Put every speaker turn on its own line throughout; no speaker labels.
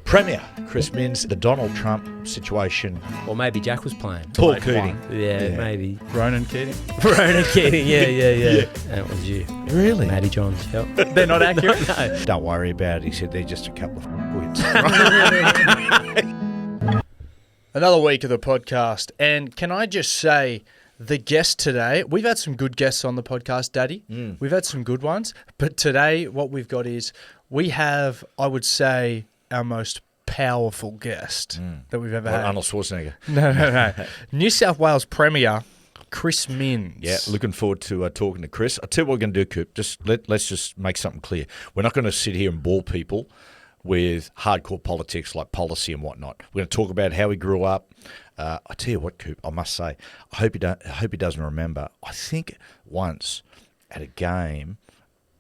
Premier Chris Minns, the Donald Trump situation.
Or maybe Jack was playing.
Paul Keating.
Yeah, maybe.
Ronan Keating.
Ronan Keating, yeah. That was you.
Really?
Matty Johns, yep.
They're not accurate?
No.
Don't worry about it. He said they're just a couple of wits.
Another week of the podcast. And can I just say, the guest today, we've had some good guests on the podcast, Daddy. We've had some good ones. But today, what we've got is, we have, I would say, our most powerful guest that we've ever had.
Arnold Schwarzenegger.
No. New South Wales Premier Chris Minns.
Yeah, looking forward to talking to Chris. I'll tell you what we're going to do, Coop. Let's just make something clear. We're not going to sit here and bore people with hardcore politics like policy and whatnot. We're going to talk about how he grew up. I tell you what, Coop, I must say, I hope he doesn't remember. I think once at a game,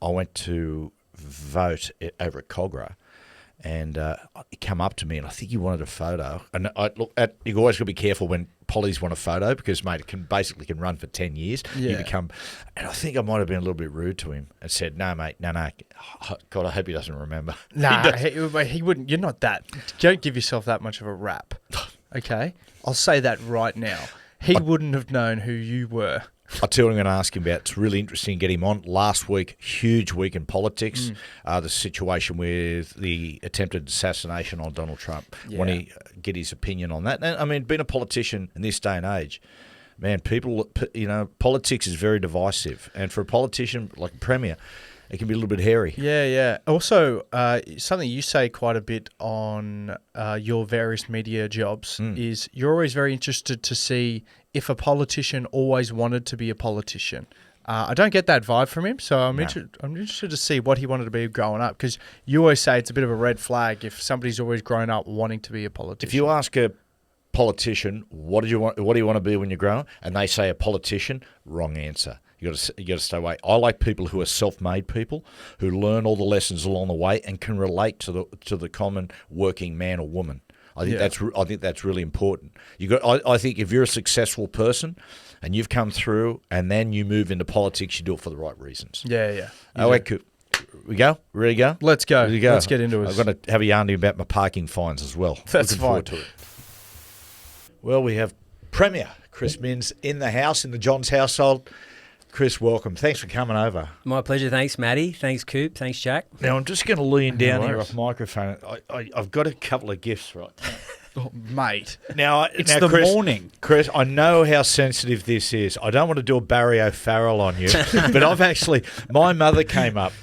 I went to vote over at Cogra, and he came up to me, and I think he wanted a photo. And you always got to be careful when pollies want a photo because, mate, it can run for 10 years.
Yeah.
And I think I might have been a little bit rude to him and said, "No, mate, no. God, I hope he doesn't remember."
Nah, he wouldn't. You're not that. Don't give yourself that much of a rap. Okay? I'll say that right now. He wouldn't have known who you were.
I'll tell you what I'm going to ask him about. It's really interesting to get him on. Last week, huge week in politics. The situation with the attempted assassination on Donald Trump.
Yeah.
Want to get his opinion on that. And, I mean, being a politician in this day and age, man, politics is very divisive. And for a politician like a Premier, it can be a little bit hairy.
Yeah. Also, something you say quite a bit on your various media jobs is you're always very interested to see if a politician always wanted to be a politician. I don't get that vibe from him, so I'm interested to see what he wanted to be growing up, because you always say it's a bit of a red flag if somebody's always grown up wanting to be a politician.
If you ask a politician, what do you want to be when you grow up, and they say a politician, wrong answer. You got to stay away. I like people who are self-made people who learn all the lessons along the way and can relate to the common working man or woman. I think that's really important. I think if you're a successful person and you've come through and then you move into politics, you do it for the right reasons.
Yeah.
Oh, wait, we go? Ready to go?
Let's go.
Ready to go?
Let's get into it.
I've got to have a yarn to you about my parking fines as well.
That's
Looking forward to it. Well, we have Premier Chris Minns in the house, in the Johns household. Chris, welcome. Thanks for coming over.
My pleasure. Thanks, Matty. Thanks, Coop. Thanks, Jack.
Now, I'm just going to lean down here off microphone. I've got a couple of gifts right now.
Oh, mate.
Now,
it's
now,
the
Chris,
morning.
Chris, I know how sensitive this is. I don't want to do a Barry O'Farrell on you, but my mother came up,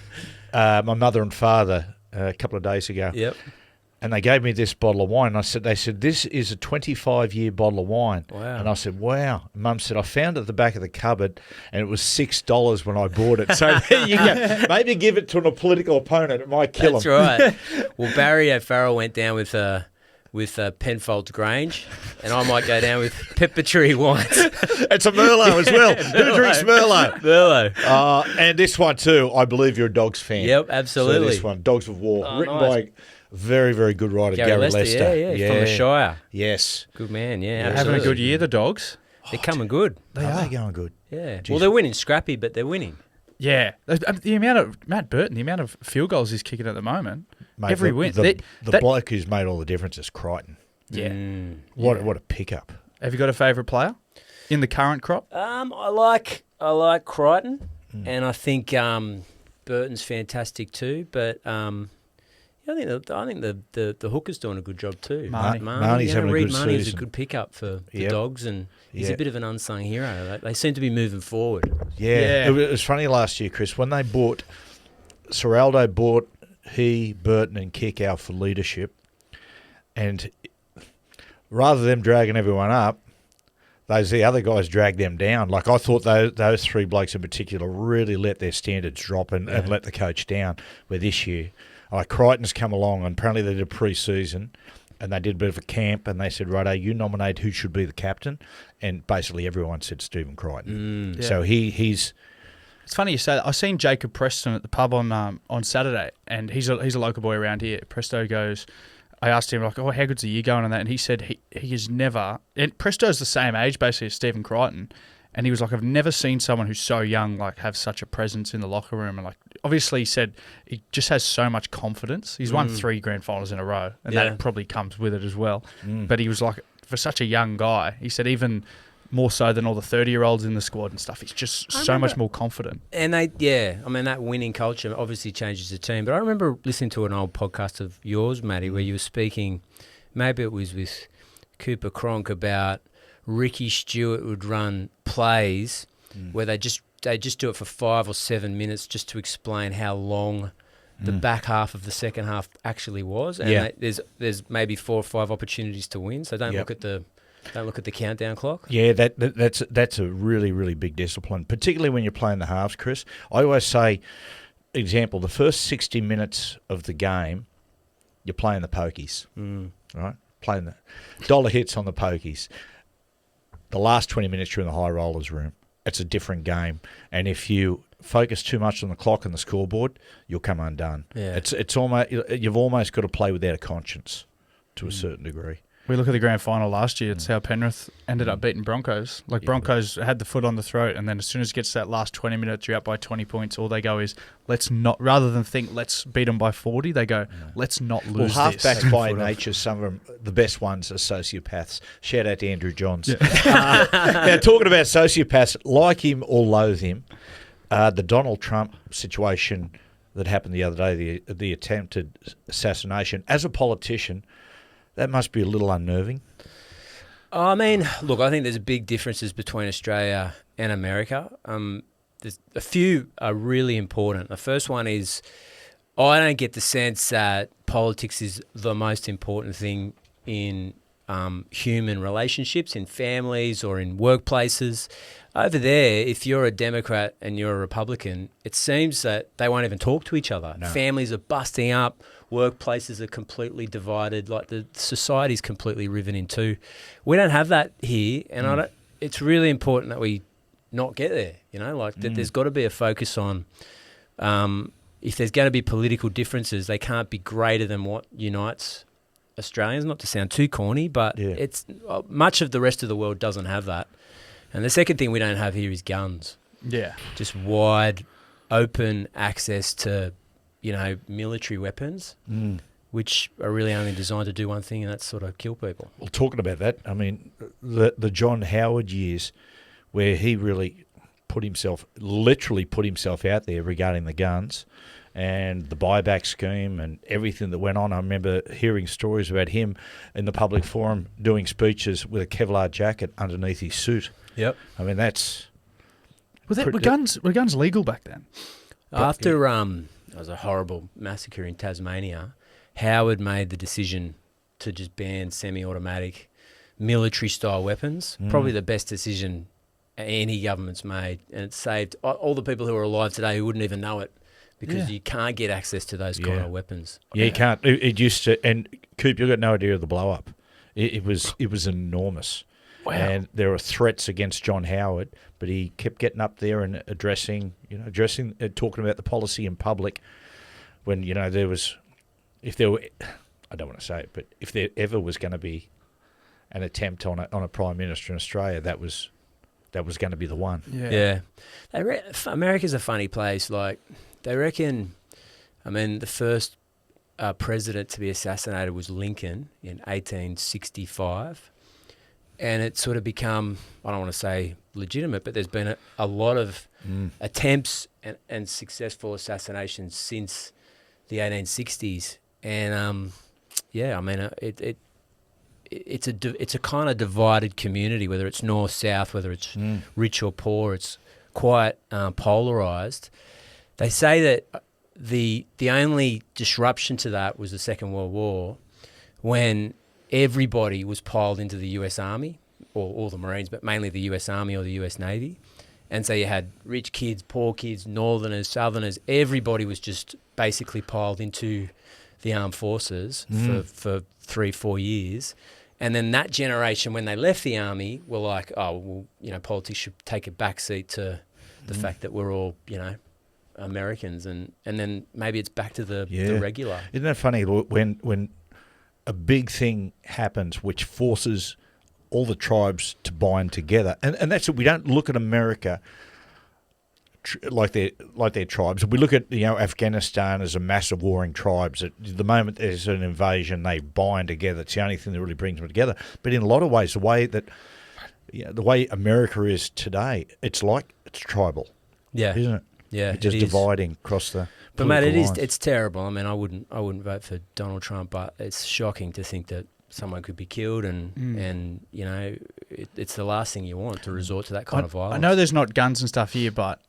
my mother and father, a couple of days ago.
Yep.
And they gave me this bottle of wine. They said, this is a 25-year bottle of wine.
Wow.
And I said, wow. And Mum said, I found it at the back of the cupboard, and it was $6 when I bought it. So there you go. Maybe give it to a political opponent. It might kill him.
That's right. Well, Barry O'Farrell went down with Penfolds Grange, and I might go down with Pepper Tree wines.
It's a Merlot as well. Who drinks Merlot?
Merlot.
And this one too, I believe you're a Dogs fan.
Yep, absolutely.
So this one, Dogs of War, written
nice.
by very, very good writer, Gary Lester.
Yeah, from the Shire.
Yes.
Good man, yeah.
Having a good year, the Dogs.
They're coming good.
They are going good.
Yeah.
Jeez.
Well, they're winning scrappy, but they're winning.
Yeah. The amount of Matt Burton, the amount of field goals he's kicking at the moment.
Mate,
every win.
The bloke who's made all the difference is Crichton.
Yeah.
What a pickup.
Have you got a favourite player in the current crop?
I like Crichton, and I think Burton's fantastic too. But I think the hooker's doing a good job too.
Marnie's having a good season.
Marnie's a good pickup for the Dogs, and he's a bit of an unsung hero. They seem to be moving forward.
Yeah. It was funny last year, Chris, when they bought Seraldo bought Burton and Kickout for leadership, and rather than them dragging everyone up, the other guys dragged them down. Like, I thought those three blokes in particular really let their standards drop and let the coach down. Where this year, Crichton's come along, and apparently they did a pre-season, and they did a bit of a camp, and they said, righto, you nominate who should be the captain, and basically everyone said Stephen Crichton. So he's...
It's funny you say that. I seen Jacob Preston at the pub on Saturday, and he's a local boy around here. Presto goes... I asked him, like, how good's the year going on that? And he said he has never... And Presto's the same age, basically, as Stephen Crichton. And he was like, I've never seen someone who's so young like have such a presence in the locker room. And like, obviously, he said he just has so much confidence. He's won 3 grand finals in a row, and that probably comes with it as well. But he was like, for such a young guy, he said even more so than all the 30-year-olds in the squad and stuff. He's just so much more confident.
And that winning culture obviously changes the team. But I remember listening to an old podcast of yours, Matty, where you were speaking, maybe it was with Cooper Cronk, about Ricky Stewart would run plays where they just do it for 5 or 7 minutes just to explain how long the back half of the second half actually was. And there's maybe 4 or 5 opportunities to win. So don't look at the countdown clock.
Yeah, that's a really, really big discipline, particularly when you're playing the halves, Chris. I always say, example, the first 60 minutes of the game, you're playing the pokies, right? Playing the dollar hits on the pokies. The last 20 minutes, you're in the high rollers room. It's a different game. And if you focus too much on the clock and the scoreboard, you'll come undone. Yeah. It's almost, you've almost got to play without a conscience to a certain degree.
We look at the grand final last year. It's how Penrith ended up beating Broncos. Like, Broncos had the foot on the throat, and then as soon as it gets to that last 20 minutes, you're up by 20 points, all they go is, let's not, rather than think, let's beat them by 40, they go, let's not lose
well,
this.
halfbacks by nature, some of them, the best ones are sociopaths. Shout out to Andrew Johns. Yeah. Now, talking about sociopaths, like him or loathe him, the Donald Trump situation that happened the other day, the attempted assassination, as a politician, that must be a little unnerving.
I mean, look, I think there's big differences between Australia and America. There's a few are really important. The first one is I don't get the sense that politics is the most important thing in human relationships, in families or in workplaces. Over there, if you're a Democrat and you're a Republican, it seems that they won't even talk to each other. No. Families are busting up. Workplaces are completely divided. Like, the society's completely riven in two. We don't have that here, and it's really important that we not get there. You know, like there's got to be a focus on if there's going to be political differences, they can't be greater than what unites Australians. Not to sound too corny, but it's much of the rest of the world doesn't have that. And the second thing we don't have here is guns. Yeah, just wide open access to, you know, military weapons, which are really only designed to do one thing, and that's sort of kill people.
Well, talking about that, I mean, the John Howard years, where he really literally put himself out there regarding the guns and the buyback scheme and everything that went on. I remember hearing stories about him in the public forum doing speeches with a Kevlar jacket underneath his suit.
Yep.
I mean, that's...
Were guns legal back then?
After there was a horrible massacre in Tasmania, Howard made the decision to just ban semi-automatic military-style weapons. Probably the best decision any government's made, and it saved all the people who are alive today who wouldn't even know it, because you can't get access to those kind of weapons.
Yeah, you can't. It used to, and Coop, you got no idea of the blow-up. It was enormous. Wow. And there were threats against John Howard, but he kept getting up there and talking about the policy in public. When, you know, I don't want to say it, but if there ever was going to be an attempt on a prime minister in Australia, that was going to be the one.
Yeah. America's a funny place. Like, they reckon, I mean, the first president to be assassinated was Lincoln in 1865. And it's sort of become, I don't want to say legitimate, but there's been a lot of attempts and successful assassinations since the 1860s. And, I mean, it's a kind of divided community, whether it's north, south, whether it's rich or poor. It's quite polarised. They say that the only disruption to that was the Second World War, when everybody was piled into the US Army, or all the Marines, but mainly the US Army or the US Navy. And so you had rich kids, poor kids, northerners, southerners. Everybody was just basically piled into the armed forces for 3-4 years. And then that generation, when they left the army, were like, oh, well, you know, politics should take a backseat to the fact that we're all, you know, Americans. And then maybe it's back to the regular.
Isn't that funny when a big thing happens which forces all the tribes to bind together, and that's it. We don't look at America like their tribes. We look at Afghanistan as a massive warring tribes. At the moment there's an invasion, they bind together. It's the only thing that really brings them together. But in a lot of ways, the way America is today, it's tribal.
Yeah,
isn't it?
Yeah,
it's just dividing across the.
But Matt,
lines.
it's terrible. I mean, I wouldn't vote for Donald Trump, but it's shocking to think that someone could be killed, and it's the last thing you want to resort to that kind of violence.
I know there's not guns and stuff here, but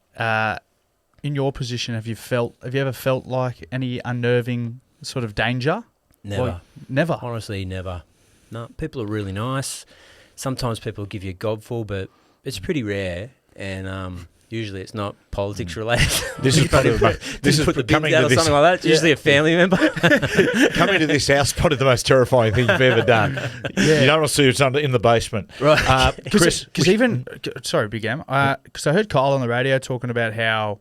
in your position, have you ever felt like any unnerving sort of danger?
Never.
Never.
Honestly, never. No, people are really nice. Sometimes people give you a gobful, but it's pretty rare, and usually it's not politics related.
This is probably this is
put the
coming
bins out
to
or
this,
something like that. It's usually a family member.
Coming to this house, probably the most terrifying thing you've ever done. You don't want to see what's in the basement,
Right?
Chris?
Because even sorry, Big Am. Because I heard Kyle on the radio talking about how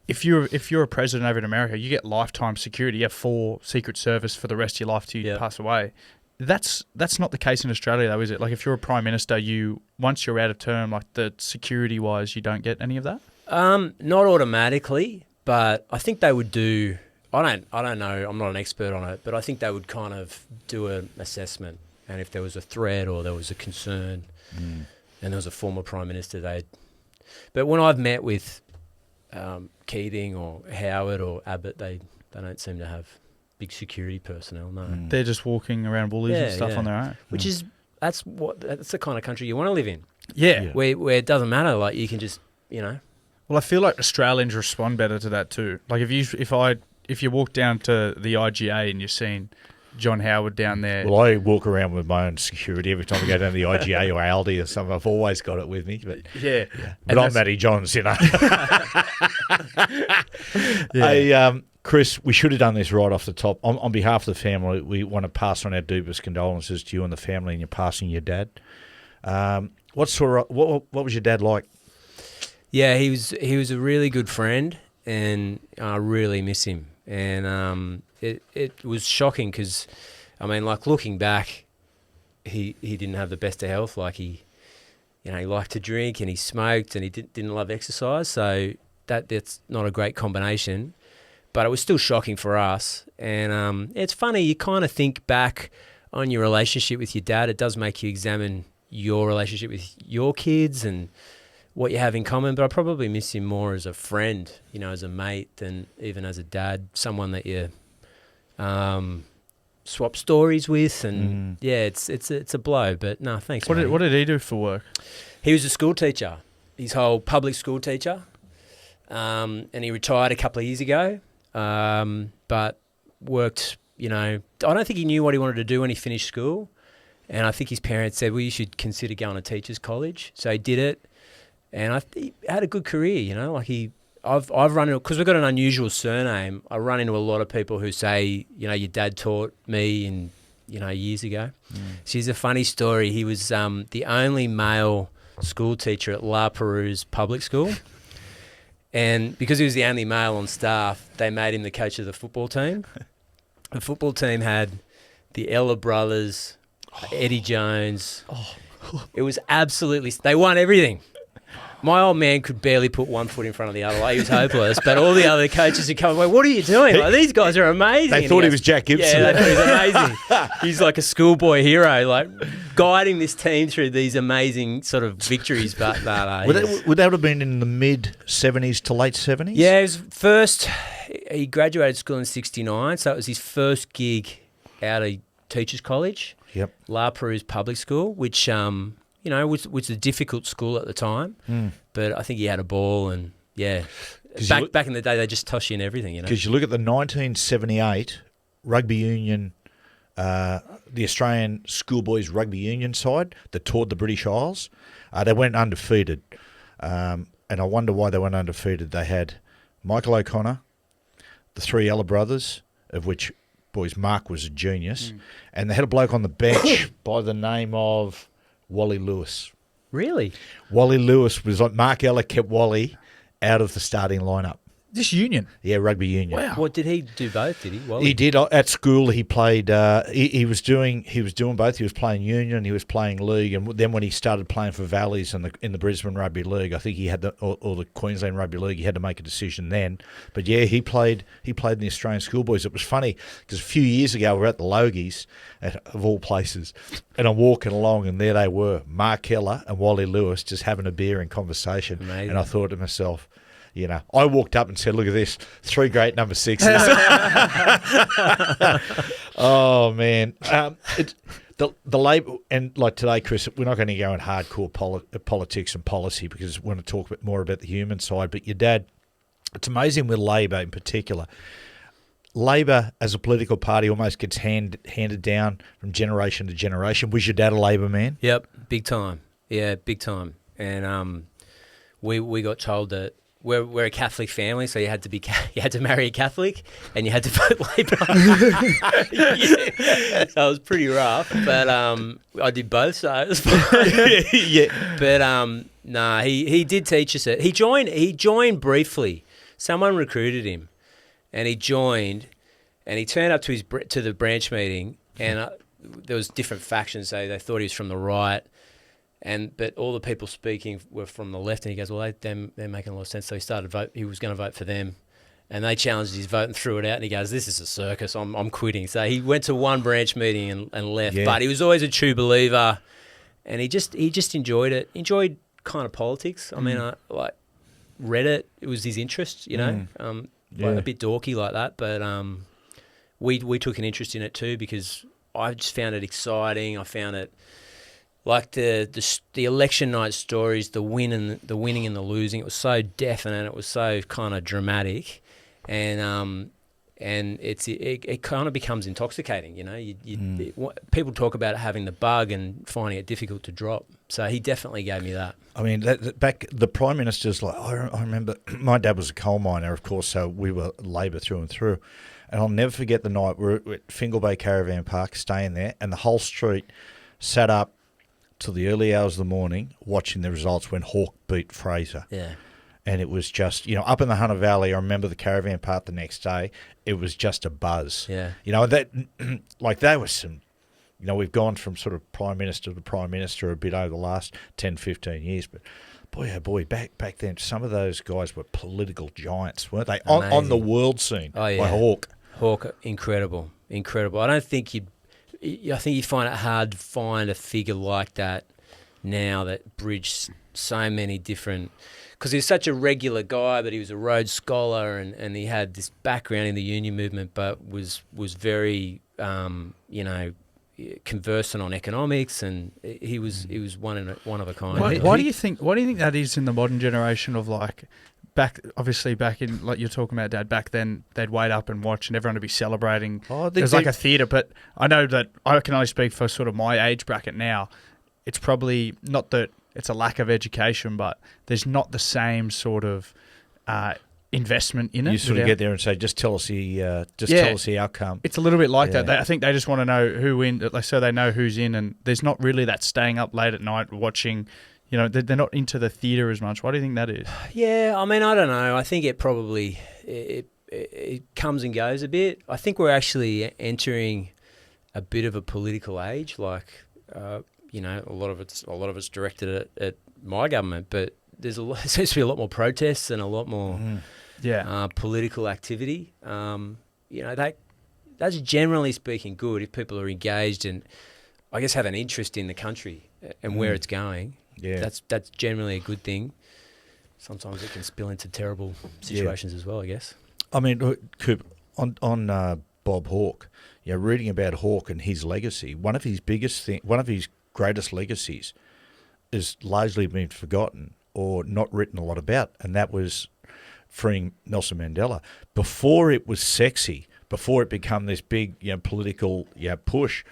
if you're a president over in America, you get lifetime security. You have 4 Secret Service for the rest of your life till you pass away. That's not the case in Australia, though, is it? Like, if you're a prime minister, once you're out of term, like the security-wise, you don't get any of that.
Not automatically, but I think they would do. I don't know. I'm not an expert on it, but I think they would kind of do an assessment, and if there was a threat or there was a concern, and there was a former prime minister, they'd. But when I've met with Keating or Howard or Abbott, they don't seem to have big security personnel. No,
they're just walking around Woolies and stuff on their own.
Which is that's the kind of country you want to live in.
Yeah.
Where it doesn't matter. Like, you can just
Well, I feel like Australians respond better to that too. Like, if you walk down to the IGA and you're seeing John Howard down there.
Well, I walk around with my own security every time I go down to the IGA or Aldi or something. I've always got it with me. But
yeah.
But I'm Matty Johns, Hey, Chris, we should have done this right off the top. On behalf of the family, we want to pass on our deepest condolences to you and the family, and you're passing your dad. What was your dad like?
Yeah, he was a really good friend, and I really miss him. And it was shocking because, I mean, like, looking back, he didn't have the best of health. Like, he liked to drink and he smoked and he didn't love exercise. So that's not a great combination. But it was still shocking for us. And it's funny, you kind of think back on your relationship with your dad. It does make you examine your relationship with your kids and what you have in common. But I probably miss him more as a friend, as a mate, than even as a dad, someone that you swap stories with. And it's a blow. But no, thanks.
What did he do for work?
He was a school teacher. He's a whole public school teacher. And he retired a couple of years ago. But worked, I don't think he knew what he wanted to do when he finished school. And I think his parents said, well, you should consider going to teachers college. So he did it. And he had a good career, like I've run into, because we've got an unusual surname, I run into a lot of people who say, your dad taught me years ago. So here's a funny story. He was the only male school teacher at La Perouse public school. And because he was the only male on staff, they made him the coach of the football team. The football team had the Ella brothers, Eddie Jones. It was absolutely... They won everything. My old man could barely put one foot in front of the other. Like, he was hopeless. But all the other coaches would come, what are you doing? Like, these guys are amazing.
They thought he was Jack Gibson.
Yeah, they thought he was amazing. He's like a schoolboy hero, like guiding this team through these amazing sort of victories. But no.
Would that have been in the mid-'70s to late 70s?
Yeah, it was he graduated school in 1969, so it was his first gig out of teachers college.
Yep.
La Perouse public school, which... was a difficult school at the time, but I think he had a ball, and back in the day they just toss you in everything,
Because you look at the 1978 rugby union, the Australian schoolboys rugby union side that toured the British Isles, they went undefeated, and I wonder why they went undefeated. They had Michael O'Connor, the 3 Ella brothers, of which Mark was a genius, and they had a bloke on the bench by the name of Wally Lewis.
Really?
Wally Lewis was like Mark Ella kept Wally out of the starting lineup.
This union.
Yeah, rugby union.
Wow.
What did he do both? Did he? Well,
He did at school. He played. He was doing both. He was playing union. He was playing league, and then when he started playing for Valleys in the Brisbane Rugby League, I think he had or the Queensland Rugby League. He had to make a decision then. But yeah, he played. He played in the Australian Schoolboys. It was funny because a few years ago we were at the Logies, of all places, and I'm walking along, and there they were, Mark Keller and Wally Lewis, just having a beer and conversation.
Amazing.
And I thought to myself, you know, I walked up and said, "Look at this, 3 great number 6s." Oh man, the Labor, and like today, Chris, we're not going to go in hardcore politics and policy because we want to talk a bit more about the human side. But your dad, it's amazing with Labor in particular. Labor as a political party almost gets handed down from generation to generation. Was your dad a Labor man?
Yep, big time. Yeah, big time. And we got told that we're a Catholic family, so you had to marry a Catholic and you had to vote Labor. Yeah. So it was pretty rough, but I did both, so it was fine.
Yeah.
But nah, he did teach us it. He joined briefly. Someone recruited him, and he joined, and he turned up to the branch meeting, and there was different factions. So they thought he was from the right. But all the people speaking were from the left, and he goes, "Well, they're making a lot of sense." So he was going to vote for them, and they challenged his vote and threw it out. And he goes, "This is a circus. I'm quitting." So he went to one branch meeting and left.
Yeah.
But he was always a true believer, and he just enjoyed it. Enjoyed kind of politics. I mean, I read it. It was his interest, you know, like a bit dorky like that. But we took an interest in it too because I just found it exciting. I found it. Like the election night stories, the winning and the losing, it was so definite. It was so kind of dramatic, and it kind of becomes intoxicating. You know, people talk about having the bug and finding it difficult to drop. So he definitely gave me that.
I mean, back the Prime Minister's like, I remember my dad was a coal miner, of course, so we were Labor through and through. And I'll never forget the night we were at Fingal Bay Caravan Park, staying there, and the whole street sat up till the early hours of the morning watching the results when Hawke beat Fraser.
Yeah.
And it was just, you know, up in the Hunter Valley, I remember the Caravan Park the next day, it was just a buzz.
Yeah.
You know, that, like, that was some, you know, we've gone from sort of Prime Minister to Prime Minister a bit over the last 10, 15 years, but boy, oh boy, back then, some of those guys were political giants, weren't they? On the world scene.
Oh, yeah.
By Hawke.
Hawke, incredible. I think you find it hard to find a figure like that now that bridged so many different... Because he's such a regular guy, but he was a Rhodes Scholar and he had this background in the union movement, but was very, conversant on economics, and he was one of a kind.
Why do you think that is in the modern generation of like... Back in, like you're talking about, Dad, back then they'd wait up and watch and everyone would be celebrating. There's like a theatre, but I know that I can only speak for sort of my age bracket now. It's probably not that it's a lack of education, but there's not the same sort of investment in it.
You sort of get there and say, just tell us the outcome.
It's a little bit like that. I think they just want to know who wins, so they know who's in, and there's not really that staying up late at night watching. You know, they're not into the theatre as much. Why do you think that is?
Yeah, I mean, I don't know. I think it probably it comes and goes a bit. I think we're actually entering a bit of a political age. Like, a lot of it's directed at my government, but there seems to be a lot more protests and a lot more political activity. That's generally speaking good if people are engaged and, I guess, have an interest in the country and where it's going. Yeah, that's generally a good thing. Sometimes it can spill into terrible situations as well, I guess. I
mean, Coop, on Bob Hawke, reading about Hawke and his legacy, one of his greatest legacies is largely been forgotten or not written a lot about, and that was freeing Nelson Mandela. Before it was sexy, before it became this big political push,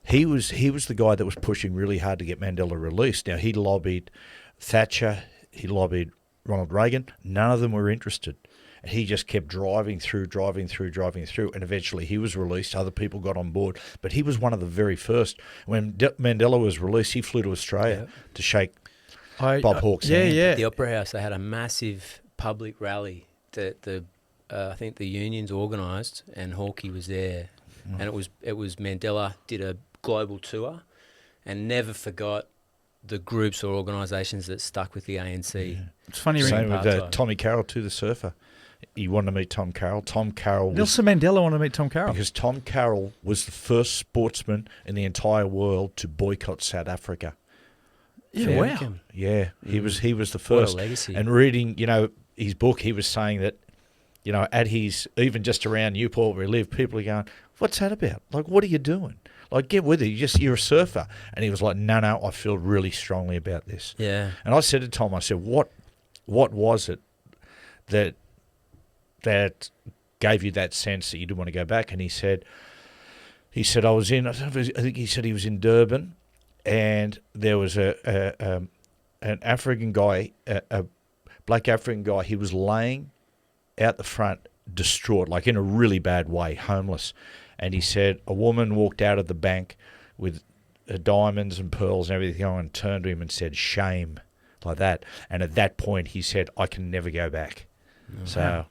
He was the guy that was pushing really hard to get Mandela released. Now, he lobbied Thatcher, he lobbied Ronald Reagan. None of them were interested. And he just kept driving through, and eventually he was released. Other people got on board. But he was one of the very first. When Mandela was released, he flew to Australia to shake Bob Hawke's hand.
At the Opera House, they had a massive public rally that I think the unions organised, and Hawkeye was there, and it was Mandela did a global tour, and never forgot the groups or organisations that stuck with the ANC.
Yeah. It's funny.
Same with Tommy Carroll too, the surfer. He wanted to meet Tom Carroll. Tom Carroll.
Nelson Mandela wanted to meet Tom Carroll
because Tom Carroll was the first sportsman in the entire world to boycott South Africa.
Yeah, wow.
Yeah, he was the first.
What a legacy.
And reading, his book, he was saying that, at his, even just around Newport where he lived, people are going, what's that about? Like, what are you doing? Like, get with it. You're a surfer. And he was like, no, I feel really strongly about this.
Yeah.
And I said to Tom, I said, what was it that gave you that sense that you didn't want to go back? And he said I think he said he was in Durban, and there was an African guy, a black African guy. He was laying out the front, distraught, like in a really bad way, homeless. And he said a woman walked out of the bank with diamonds and pearls and everything on, and turned to him and said, "Shame," like that. And at that point, he said, "I can never go back." So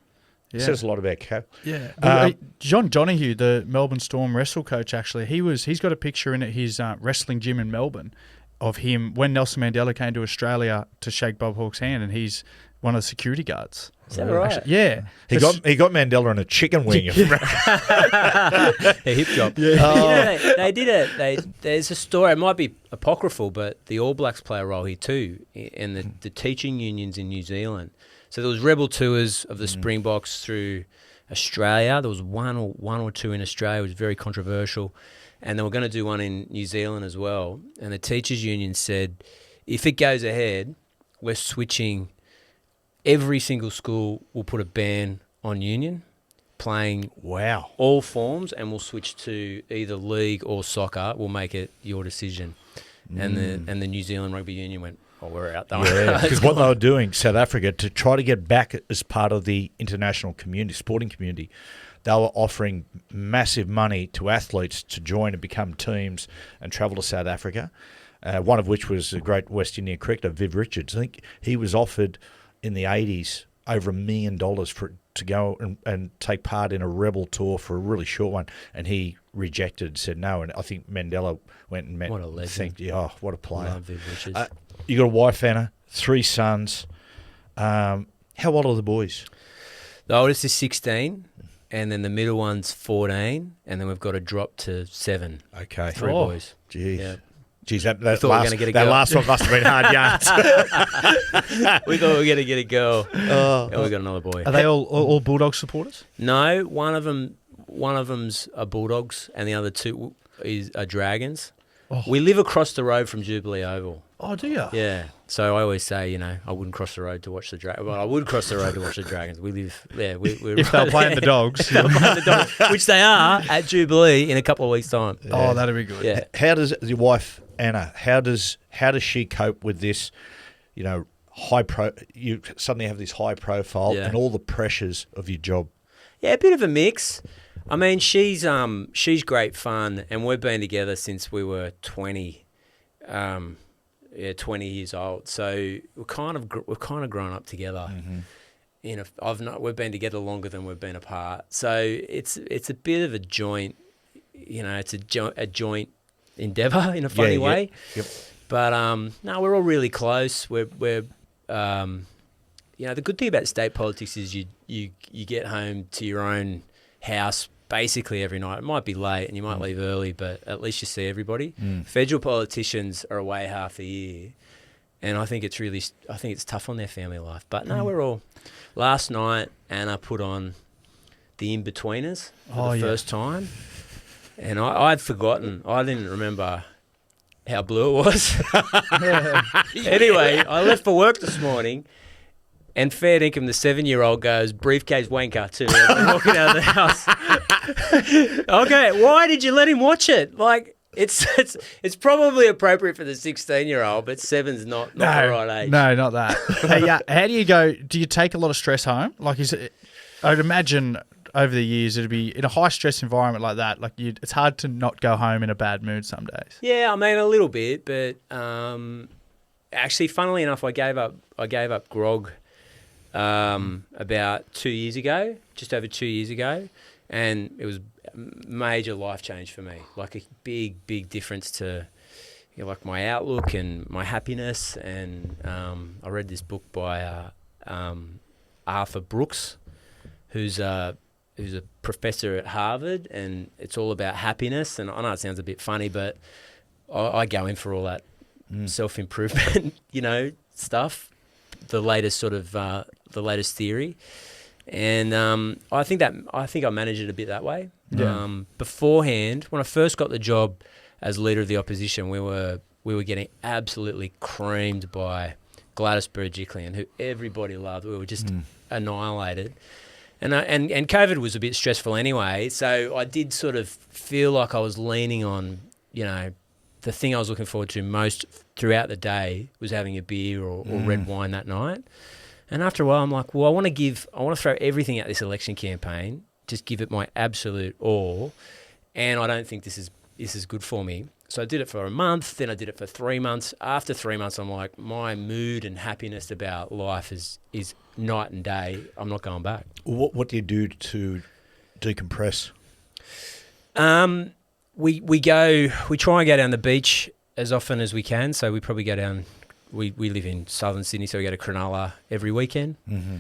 it says a lot about Cap.
Yeah. John Donahue, the Melbourne Storm wrestle coach, actually, he's got a picture in at his wrestling gym in Melbourne of him when Nelson Mandela came to Australia to shake Bob Hawke's hand, and he's one of the security guards.
Is that right?
Actually, yeah.
He got Mandela on a chicken wing.
A hip drop. Yeah. They did it. There's a story. It might be apocryphal, but the All Blacks play a role here too, and the teaching unions in New Zealand. So there was rebel tours of the Springboks through Australia. There was one or two in Australia. It was very controversial, and they were going to do one in New Zealand as well. And the teachers union said, if it goes ahead, we're switching. Every single school will put a ban on union playing all forms, and we'll switch to either league or soccer. We'll make it your decision. And the New Zealand Rugby Union went, "Oh, we're out."
Yeah, because what they were doing, South Africa, to try to get back as part of the international community, sporting community, they were offering massive money to athletes to join and become teams and travel to South Africa. One of which was a great West Indian cricketer, Viv Richards. I think he was offered in the 80s over $1 million to go and take part in a rebel tour for a really short one, and he rejected, said no. And I think Mandela went and met.
What a legend!
What a player!
Love Viv Richards.
You got a wife, Anna, 3 sons. How old are the boys?
The oldest is 16, and then the middle one's 14, and then we've got a drop to 7.
Okay,
3 boys.
Geez.
Yeah.
Geez, that last one must have been hard yards.
We thought we were going to get a girl, and we got another boy.
Are they all Bulldogs supporters?
No, one of them's a Bulldogs, and the other 2 are Dragons. Oh. We live across the road from Jubilee Oval.
Oh, do you?
Yeah. So I always say, I wouldn't cross the road to watch the Dragons. Well, I would cross the road to watch the Dragons. We live there. We're
if they're playing the Dogs.
If they're playing the Dogs, which they are at Jubilee in a couple of weeks' time.
Yeah. Oh, that'd be good.
Yeah.
How does your wife, Anna, how does she cope with this, you suddenly have this high profile and all the pressures of your job?
Yeah, a bit of a mix. I mean, she's great fun, and we've been together since we were 20. 20 years old. So we've kind of grown up together. Mm-hmm. We've been together longer than we've been apart. So it's a bit of a joint. It's a joint endeavour in a funny way.
Yep.
But no, we're all really close. We're the good thing about state politics is you get home to your own house basically every night. It might be late and you might leave early, but at least you see everybody. Federal politicians are away half the year, and I think it's tough on their family life. But no, we're all. Last night, Anna put on the In-Betweeners for the first time, and I'd forgotten. I didn't remember how blue it was. Anyway, I left for work this morning. And fair dinkum, the 7-year-old goes, briefcase wanker to me. I'm walking out of the house. Okay, why did you let him watch it? Like, it's probably appropriate for the 16-year-old, but 7's not the right age.
No, not that. How do you go? Do you take a lot of stress home? Like, I'd imagine over the years it'd be in a high stress environment like that. Like, it's hard to not go home in a bad mood some days.
Yeah, I mean a little bit, but actually, funnily enough, I gave up grog. about 2 years ago, just over 2 years ago, and it was a major life change for me, like a big difference to like my outlook and my happiness. And I read this book by Arthur Brooks, who's a professor at Harvard, and it's all about happiness. And I know it sounds a bit funny, but I go in for all that self-improvement, stuff, the latest theory. And I think I managed it a bit that way.
Yeah.
Beforehand, when I first got the job as leader of the opposition, we were getting absolutely creamed by Gladys Berejiklian, who everybody loved. We were just annihilated. And COVID was a bit stressful anyway, so I did sort of feel like I was leaning on, the thing I was looking forward to most throughout the day was having a beer or red wine that night. And after a while, I'm like, well, I want to throw everything at this election campaign, just give it my absolute all, and I don't think this is good for me. So I did it for a month, then I did it for 3 months. After 3 months, I'm like, my mood and happiness about life is night and day. I'm not going back.
What do you do to decompress?
We try and go down the beach as often as we can. So we probably go down. We live in southern Sydney, so we go to Cronulla every weekend. Mm-hmm.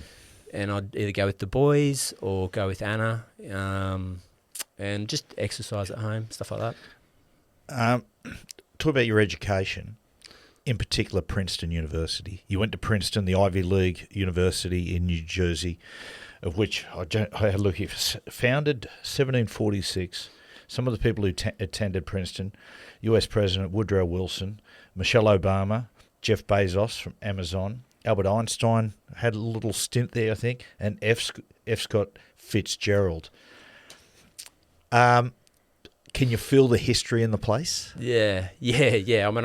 And I'd either go with the boys or go with Anna, and just exercise at home, stuff like that.
Talk about your education, in particular Princeton University. You went to Princeton, the Ivy League university in New Jersey, of which I had a look here, founded 1746. Some of the people who attended Princeton, US President Woodrow Wilson, Michelle Obama, Jeff Bezos from Amazon, Albert Einstein had a little stint there, I think, and F. Scott Fitzgerald. Can you feel the history in the place?
Yeah. I mean,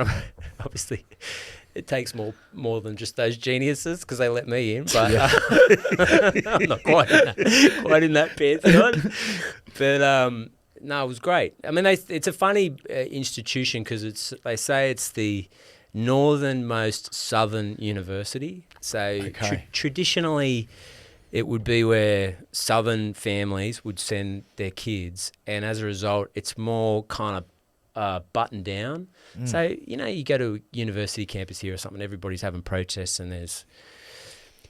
obviously, it takes more than just those geniuses because they let me in, but I'm not quite in that pantheon. But no, it was great. I mean, it's a funny institution because they say it's the northernmost southern university. So traditionally, it would be where southern families would send their kids, and as a result, it's more kind of buttoned down. So, you go to a university campus here or something, everybody's having protests and there's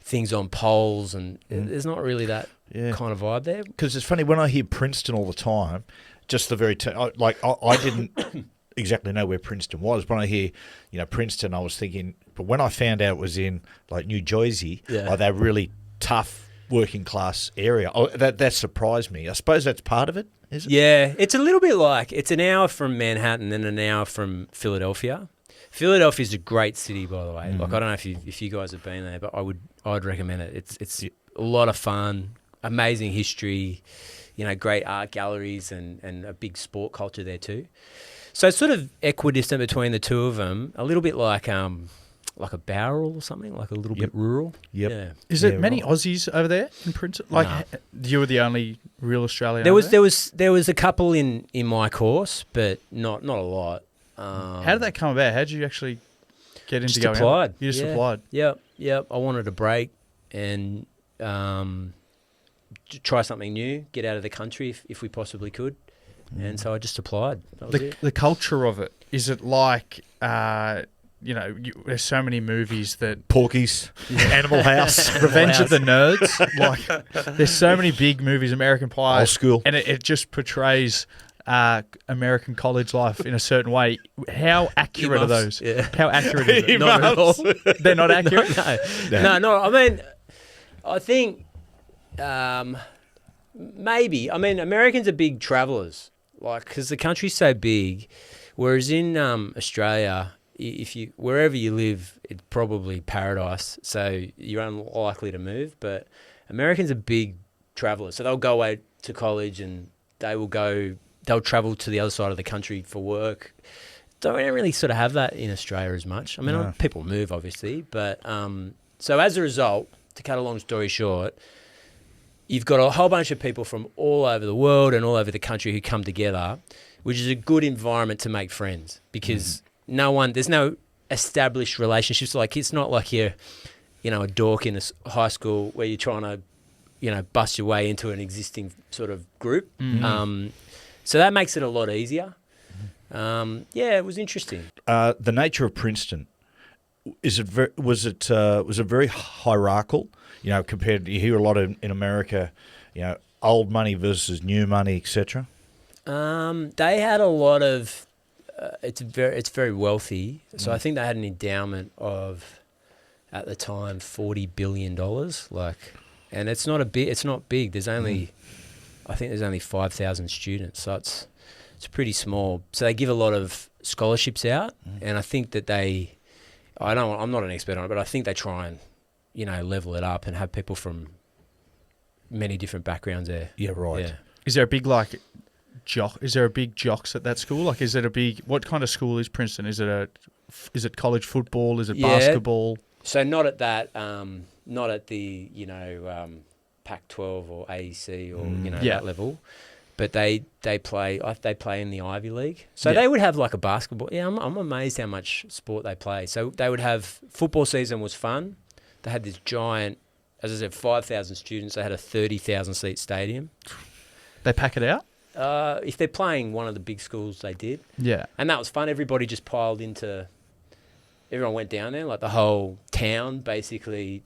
things on poles, and there's not really that kind of vibe there.
Because it's funny, when I hear Princeton all the time, just the very I didn't exactly know where Princeton was. When I hear, Princeton, I was thinking, but when I found out it was in like New Jersey, that really tough working class area, that surprised me. I suppose that's part of it, is it?
Yeah, it's a little bit like, it's an hour from Manhattan and an hour from Philadelphia. Philadelphia's a great city, by the way. Mm-hmm. Like, I don't know if you guys have been there, but I'd recommend it. It's a lot of fun, amazing history, great art galleries and a big sport culture there too. So it's sort of equidistant between the two of them, a little bit like a Bowral or something, like a little bit rural.
Yep.
Yeah.
Is there many Aussies over there in Princeton? Like, you were the only real Australian.
There was a couple in my course, but not a lot.
How did that come about? How did you actually get into going?
Applied.
You just applied.
Yep. I wanted a break and try something new, get out of the country if we possibly could. And so I just applied. That was it.
The culture of it, is it like, there's so many movies that...
Porky's, Animal House,
Revenge of the Nerds. Like, there's so many big movies, American Pie.
Old School.
And it just portrays American college life in a certain way. How accurate are those?
Yeah.
How accurate is it? Not at all. They're not accurate?
No. I mean, I think maybe. I mean, Americans are big travellers. Like, because the country's so big, whereas in Australia, wherever you live, it's probably paradise. So you're unlikely to move. But Americans are big travellers, so they'll go away to college and they'll travel to the other side of the country for work. Don't really sort of have that in Australia as much. I mean, people move obviously, but so as a result, to cut a long story short, you've got a whole bunch of people from all over the world and all over the country who come together, which is a good environment to make friends because there's no established relationships. Like, it's not like you're a dork in a high school where you're trying to, bust your way into an existing sort of group. So that makes it a lot easier. It was interesting.
The nature of Princeton, was it very hierarchical? Compared to, you hear a lot in America, old money versus new money, etc.
They had a lot of. It's very wealthy. So I think they had an endowment of, at the time, $40 billion. And it's not big. There's only, I think there's only 5,000 students. So it's pretty small. So they give a lot of scholarships out, and I think that I'm not an expert on it, but I think they try and, level it up and have people from many different backgrounds there.
Yeah, right.
Yeah.
Is there a big is there a big jocks at that school? Is it a big? What kind of school is Princeton? Is it college football? Is it basketball?
So not at that. Not at the Pac-12 or AEC or that level. But they play in the Ivy League. So they would have like a basketball. Yeah, I'm amazed how much sport they play. So they would have, football season was fun. They had this giant, as I said, 5,000 students. They had a 30,000 seat stadium.
They pack it out?
If they're playing one of the big schools, they did.
Yeah.
And that was fun. Everybody just piled everyone went down there. Like the whole town basically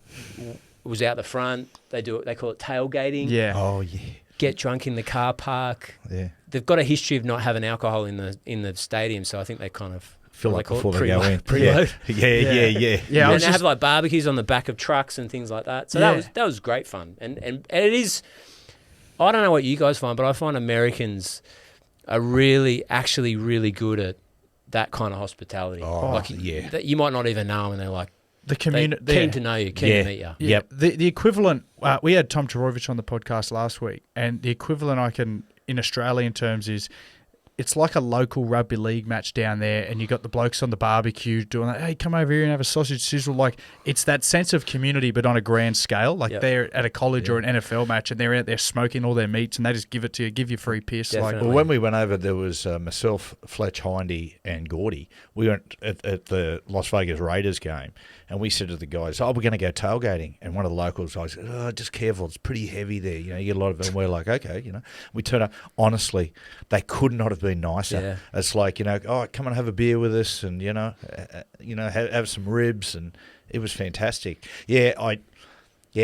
was out the front. They call it tailgating.
Yeah.
Oh, yeah.
Get drunk in the car park.
Yeah.
They've got a history of not having alcohol in the stadium, so I think they kind of
fill up before they go in.
Preload.
Yeah.
And they have like barbecues on the back of trucks and things like that. So that was great fun. And it is. I don't know what you guys find, but I find Americans are actually really good at that kind of hospitality. That you might not even know them, and they're like,
the community,
keen to know you, keen to meet you.
Yeah. Yep. The equivalent, we had Tom Torovic on the podcast last week, and the equivalent in Australian terms is, it's like a local rugby league match down there, and you got the blokes on the barbecue doing that. Hey, come over here and have a sausage sizzle. Like, it's that sense of community, but on a grand scale. Like they're at a college or an NFL match, and they're out there smoking all their meats, and they just give it to you, give you free piss.
Definitely.
Well, when we went over, there was myself, Fletch, Hindy, and Gordy. We went at the Las Vegas Raiders game, and we said to the guys, we're going to go tailgating. And one of the locals guys said, just careful, it's pretty heavy there. You get a lot of it. And we're like, okay, We turn up. Honestly, they could not have been nicer.
Yeah.
It's like, come and have a beer with us and, have some ribs. And it was fantastic. I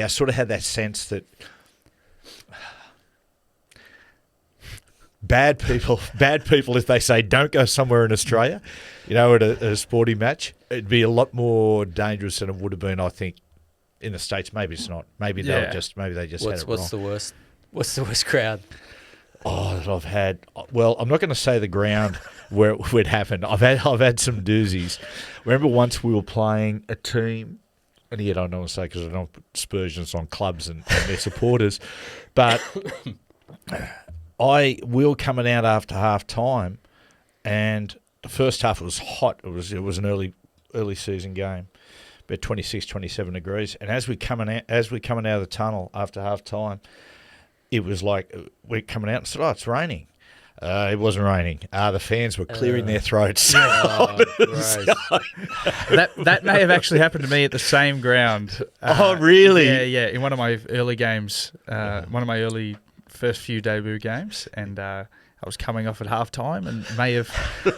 sort of had that sense that bad people, if they say don't go somewhere in Australia, at a sporting match, it'd be a lot more dangerous than it would have been, I think, in the States. Maybe it's not. Maybe they just had it wrong.
What's the worst? What's the worst crowd?
Oh, that I've had. Well, I'm not going to say the ground where it happened. I've had some doozies. Remember once we were playing a team, and yet I don't want to say because I don't put aspersions on clubs and their supporters, but we were coming out after half time, and the first half was hot. It was an early season game, about 26, 27 degrees, and as we're coming out of the tunnel after half time, it was like we're coming out and said, it's raining. It wasn't raining. The fans were clearing their throats.
That may have actually happened to me at the same ground.
Really?
Yeah. In one of my early games, one of my early first few debut games, and I was coming off at halftime and may have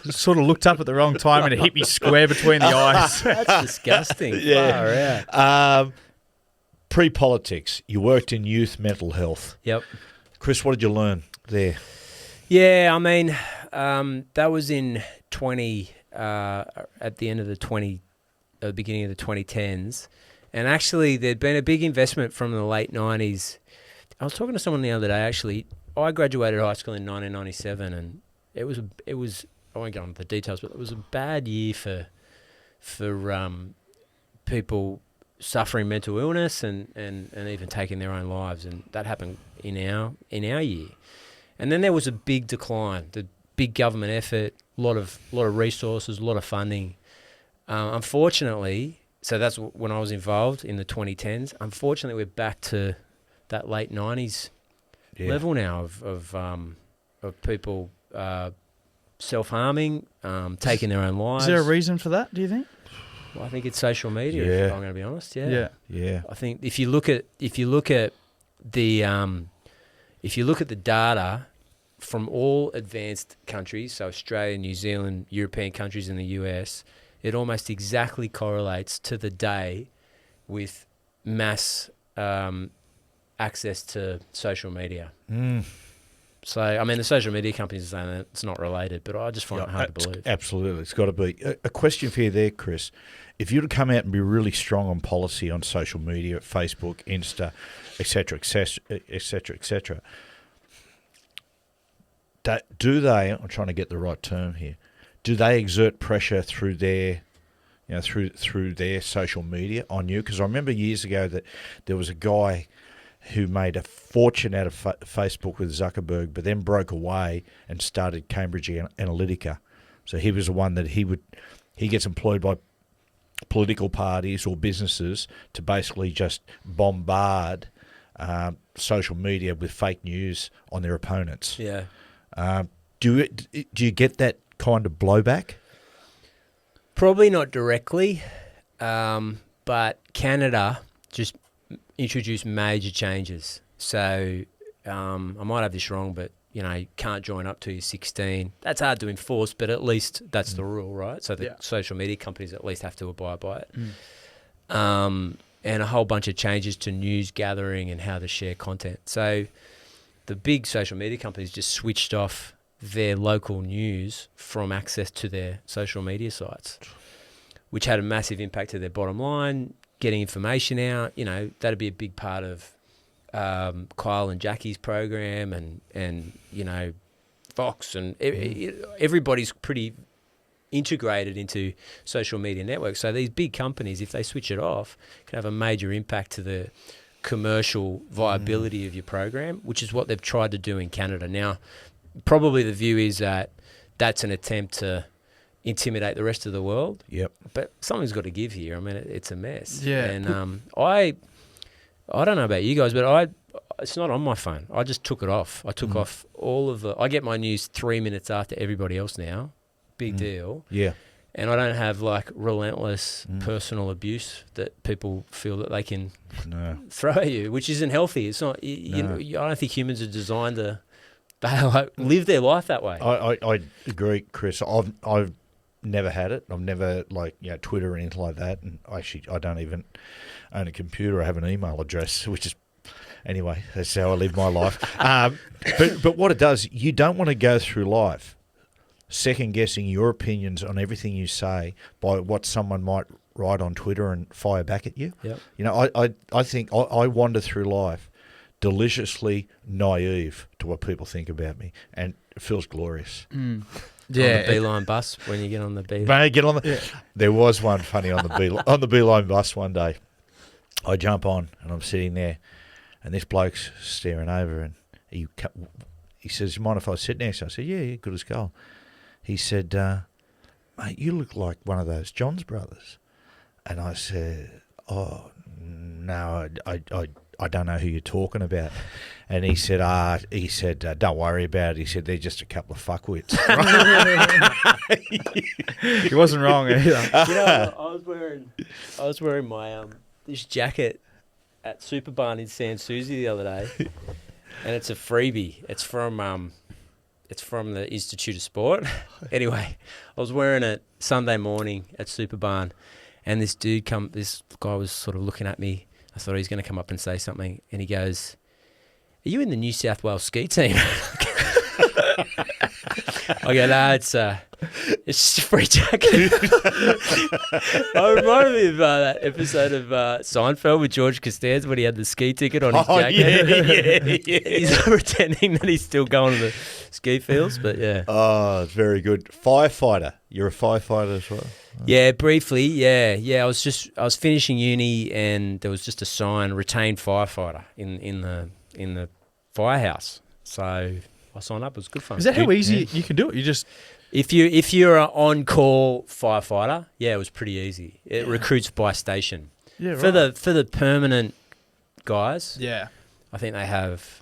sort of looked up at the wrong time and it hit me square between the eyes.
That's disgusting.
Yeah.
Far out.
Pre-politics, you worked in youth mental health.
Yep.
Chris, what did you learn there?
Yeah, I mean, that was in at the end of the beginning of the 2010s. And actually, there'd been a big investment from the late 90s. I was talking to someone the other day, actually. I graduated high school in 1997, and it was I won't go into the details, but it was a bad year for people suffering mental illness and even taking their own lives, and that happened in our year. And then there was a big decline, the big government effort, a lot of resources, a lot of funding. Unfortunately, so that's when I was involved in the 2010s. Unfortunately, we're back to that late 90s level now of people self-harming, taking their own lives.
Is there a reason for that, do you think?
I think it's social media.
Yeah.
If I'm going to be honest. Yeah.
Yeah.
Yeah.
I think if you look at the data from all advanced countries, so Australia, New Zealand, European countries, and the US, it almost exactly correlates to the day with mass access to social media.
Mm.
So, I mean, the social media companies are saying that it's not related, but I just find it hard to believe.
Absolutely. It's got to be. A question for you there, Chris. If you were to come out and be really strong on policy on social media, Facebook, Insta, et cetera, et cetera, do they, I'm trying to get the right term here, do they exert pressure through their, through their social media on you? Because I remember years ago that there was a guy who made a fortune out of Facebook with Zuckerberg, but then broke away and started Cambridge Analytica. So he was the one that he gets employed by political parties or businesses to basically just bombard social media with fake news on their opponents.
Yeah.
Do you get that kind of blowback?
Probably not directly, but Canada just introduced major changes. So I might have this wrong, but you can't join up till you're 16. That's hard to enforce, but at least that's the rule, right? So the social media companies at least have to abide by it. And a whole bunch of changes to news gathering and how to share content. So the big social media companies just switched off their local news from access to their social media sites, which had a massive impact to their bottom line, getting information out. That'd be a big part of Kyle and Jackie's program and Fox and everybody's pretty integrated into social media networks. So these big companies, if they switch it off, can have a major impact to the commercial viability of your program, which is what they've tried to do in Canada. Now, probably the view is that that's an attempt to intimidate the rest of the world.
Yep.
But something's got to give here. I mean, it's a mess.
Yeah.
And I don't know about you guys, but it's not on my phone. I just took it off. I took off all of the... I get my news 3 minutes after everybody else now. Big deal.
Yeah.
And I don't have relentless personal abuse that people feel that they can throw at you, which isn't healthy. It's not... I don't think humans are designed to live their life that way.
I agree, Chris. I've never had it. I've never Twitter or anything like that. And actually, I don't even own a computer. I have an email address, which is anyway. That's how I live my life. But what it does, you don't want to go through life second guessing your opinions on everything you say by what someone might write on Twitter and fire back at you.
Yep.
I think I wander through life deliciously naive to what people think about me, and it feels glorious.
Yeah.
On the Beeline bus when you get on the Beeline.
May I get on the? Yeah. There was one funny on the Beeline bus one day. I jump on and I'm sitting there, and this bloke's staring over, and he says, "You mind if I sit next to you?" I said, "Yeah, good as gold." He said, "Mate, you look like one of those Johns brothers," and I said, "Oh no, I don't know who you're talking about." And he said, "Don't worry about it." He said, "They're just a couple of fuckwits."
He wasn't wrong either.
I was wearing my this jacket at Superbarn in San Susie the other day, and it's a freebie. It's from the Institute of Sport. Anyway, I was wearing it Sunday morning at Superbarn, and this guy was sort of looking at me. I thought he was going to come up and say something, and he goes, "Are you in the New South Wales ski team?" I go, "No, it's just a free jacket." I reminded me of that episode of Seinfeld with George Costanza when he had the ski ticket on his jacket. Yeah. He's pretending that he's still going to the ski fields, but yeah.
Oh, very good. Firefighter. You're a firefighter as well?
Yeah, briefly. Yeah. I was finishing uni, and there was just a sign, retained firefighter in the firehouse. So I signed up. It was good fun.
Is that how easy you can do it? You just...
If you're an on-call firefighter, it was pretty easy. It recruits by station.
Yeah, right.
For the permanent guys,
yeah,
I think they have.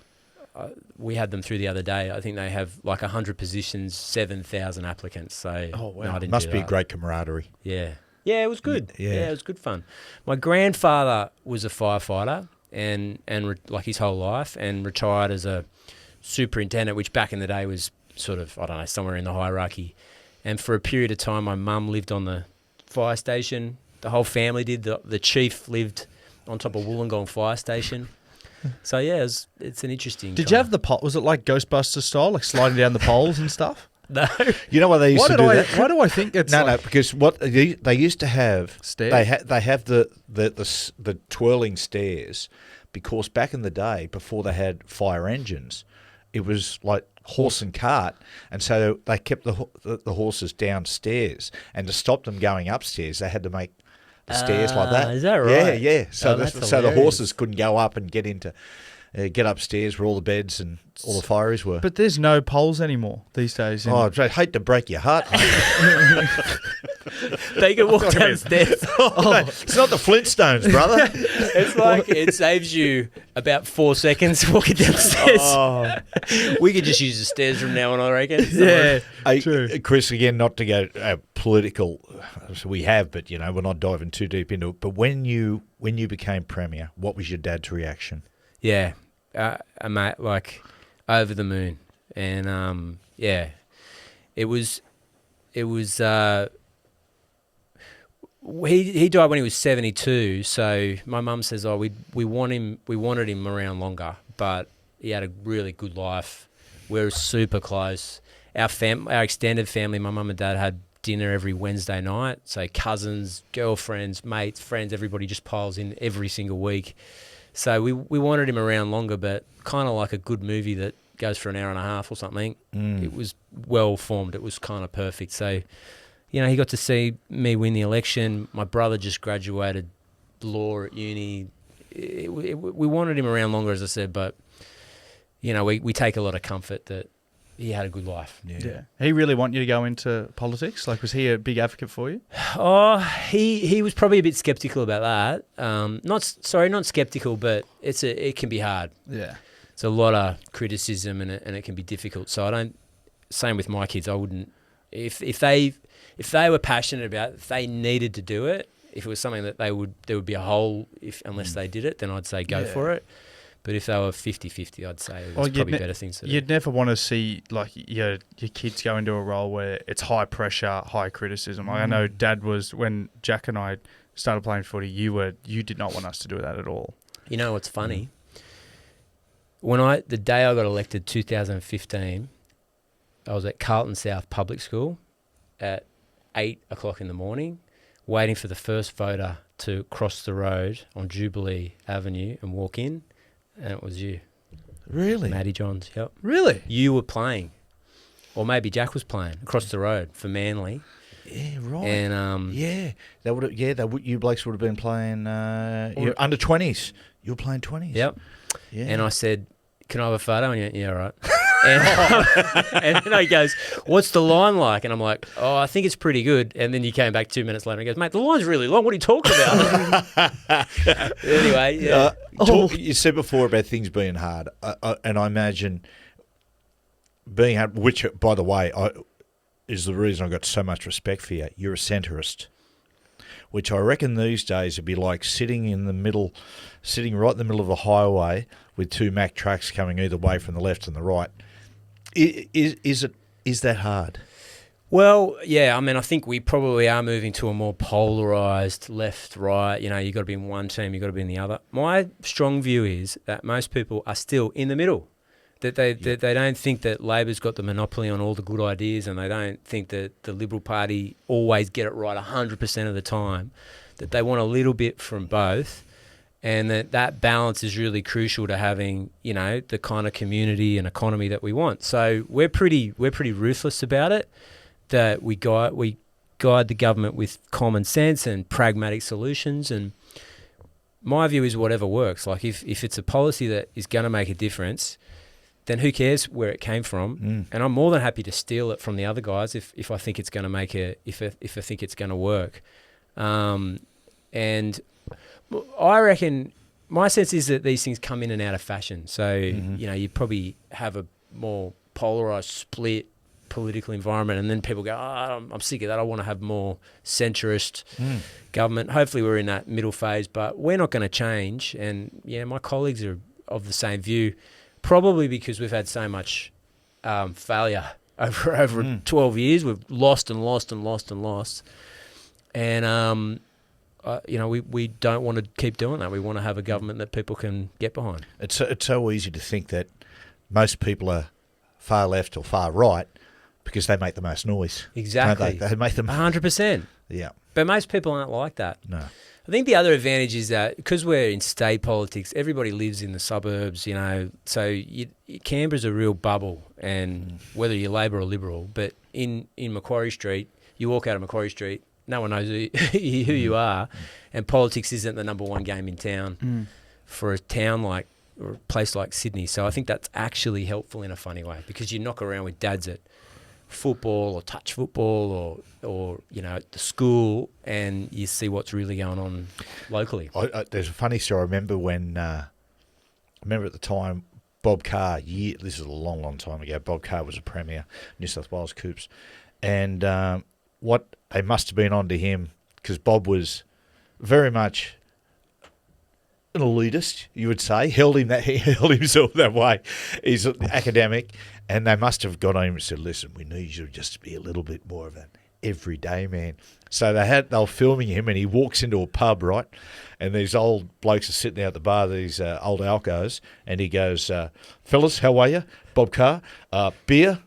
We had them through the other day. I think they have 100 positions, 7,000 applicants. So
oh wow,
no, I didn't
must
do
be
that.
great camaraderie.
Yeah, Yeah, it was good. Yeah, it was good fun. My grandfather was a firefighter and like his whole life, and retired as a superintendent, which back in the day was sort of, I don't know, somewhere in the hierarchy. And for a period of time, my mum lived on the fire station. The whole family did. The chief lived on top of Wollongong Fire Station. So yeah, it's an interesting.
Did you have the pole? Was it like Ghostbuster style, like sliding down the poles and stuff?
No.
You know why they used to do that?
Why do I think it's
No, because what they used to have
stairs?
They have the twirling stairs, because back in the day, before they had fire engines, it was like horse and cart, and so they kept the horses downstairs, and to stop them going upstairs, they had to make the stairs like that.
Is that right?
Yeah. So
that's
so the horses couldn't go up and get upstairs where all the beds and all the fireys were.
But there's no poles anymore these days.
Oh, I hate to break your heart, mate.
They can walk downstairs.
It's not the Flintstones, brother.
It's like it saves you about 4 seconds walking downstairs. We could just use the stairs from now on, I reckon.
Yeah,
true. Chris, again, not to go political, we have, but we're not diving too deep into it. But when you became premier, what was your dad's reaction?
Yeah, mate, like over the moon, and it was. He died when he was 72. So my mum says, we wanted him around longer, but he had a really good life. We were super close. Our extended family, my mum and dad had dinner every Wednesday night. So cousins, girlfriends, mates, friends, everybody just piles in every single week. So we wanted him around longer, but kind of like a good movie that goes for an hour and a half or something. It was well formed. It was kind of perfect. So, he got to see me win the election. My brother just graduated law at uni. We wanted him around longer, as I said, but, we take a lot of comfort that he had a good life.
Yeah. He really want you to go into politics? Like, was he a big advocate for you?
Oh, he was probably a bit skeptical about that. Not skeptical, but it can be hard.
Yeah.
It's a lot of criticism and it can be difficult. So same with my kids. I wouldn't, if they were passionate about it, if they needed to do it, if it was something that there would be a hole unless they did it, then I'd say go for it. But if they were 50-50, I'd say there's probably better things to do.
You'd never want to see like your kids go into a role where it's high pressure, high criticism. Like I know Dad was, when Jack and I started playing footy, you did not want us to do that at all. You know
what's funny? The day I got elected, 2015, I was at Carlton South Public School at 8 o'clock in the morning, waiting for the first voter to cross the road on Jubilee Avenue and walk in. And it was you.
Really?
Matty Johns, yep.
Really?
You were playing. Or maybe Jack was playing across the road for Manly.
Yeah, right.
And
you blokes would have been playing under 20s. You were playing 20s.
Yep.
Yeah.
And I said, "Can I have a photo?" And you went, "Yeah, right." And then he goes, "What's the line like?" And I'm like, "Oh, I think it's pretty good." And then you came back 2 minutes later and he goes, "Mate, the line's really long. What are you talking about?" Anyway, yeah.
You said before about things being hard, and I imagine being hard, which, by the way, is the reason I got so much respect for you. You're a centrist, which I reckon these days would be like sitting right in the middle of the highway with two Mack trucks coming either way from the left and the right. Is that hard?
Well, yeah, I mean, I think we probably are moving to a more polarised left-right. You've got to be in one team, you've got to be in the other. My strong view is that most people are still in the middle, that they don't think that Labor's got the monopoly on all the good ideas, and they don't think that the Liberal Party always get it right 100% of the time, that they want a little bit from both, and that balance is really crucial to having, the kind of community and economy that we want. So we're pretty ruthless about it. That we guide the government with common sense and pragmatic solutions. And my view is whatever works. Like if it's a policy that is going to make a difference, then who cares where it came from? And I'm more than happy to steal it from the other guys if I think it's going to make if I think it's going to work. And I reckon my sense is that these things come in and out of fashion. So you probably have a more polarised split political environment, and then people go, I'm sick of that. I want to have more centrist government. Hopefully we're in that middle phase, but we're not going to change. And yeah, my colleagues are of the same view, probably because we've had so much failure over 12 years. We've lost and lost and lost and lost. And, we don't want to keep doing that. We want to have a government that people can get behind.
It's so easy to think that most people are far left or far right because they make the most noise.
Exactly.
They make them
100%.
Yeah.
But most people aren't like that.
No.
I think the other advantage is that because we're in state politics, everybody lives in the suburbs, so Canberra's a real bubble, and whether you're Labor or Liberal, but in Macquarie Street, you walk out of Macquarie Street, no one knows who you are, and politics isn't the number one game in town for a town like, or a place like Sydney. So I think that's actually helpful in a funny way, because you knock around with dads at football or touch football or at the school, and you see what's really going on locally.
There's a funny story. I remember when at the time Bob Carr, this is a long time ago, Bob Carr was a Premier, New South Wales Coups, and what they must have been on to him, because Bob was very much an elitist, you would say. He held himself that way. He's an academic, and they must have got on him and said, "Listen, we need you just to be a little bit more of an everyday man." So they were filming him, and he walks into a pub, right? And these old blokes are sitting out at the bar, these old alcos, and he goes, "Fellas, how are you? Bob Carr, beer.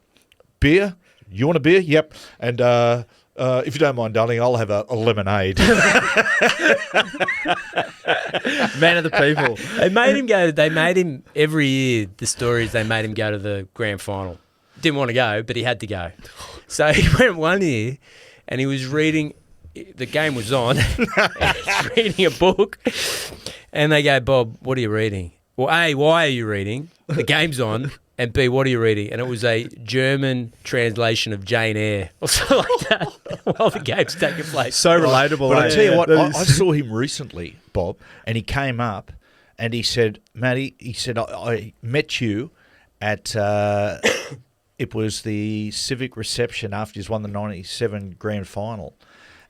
You want a beer? Yep. And if you don't mind, darling, I'll have a lemonade."
Man of the people.
They made him every year, the stories, they made him go to the grand final. Didn't want to go, but he had to go. So he went one year and he was reading, the game was on, and he was reading a book, and they go, "Bob, what are you reading?" Well, A, why are you reading? The game's on. And B, what are you reading? And it was a German translation of Jane Eyre or something like that while the game's taking place.
So relatable.
But I tell you what, I saw him recently, Bob, and he came up and he said, "Matty," he said, I met you at, it was the civic reception after he's won the 97 grand final.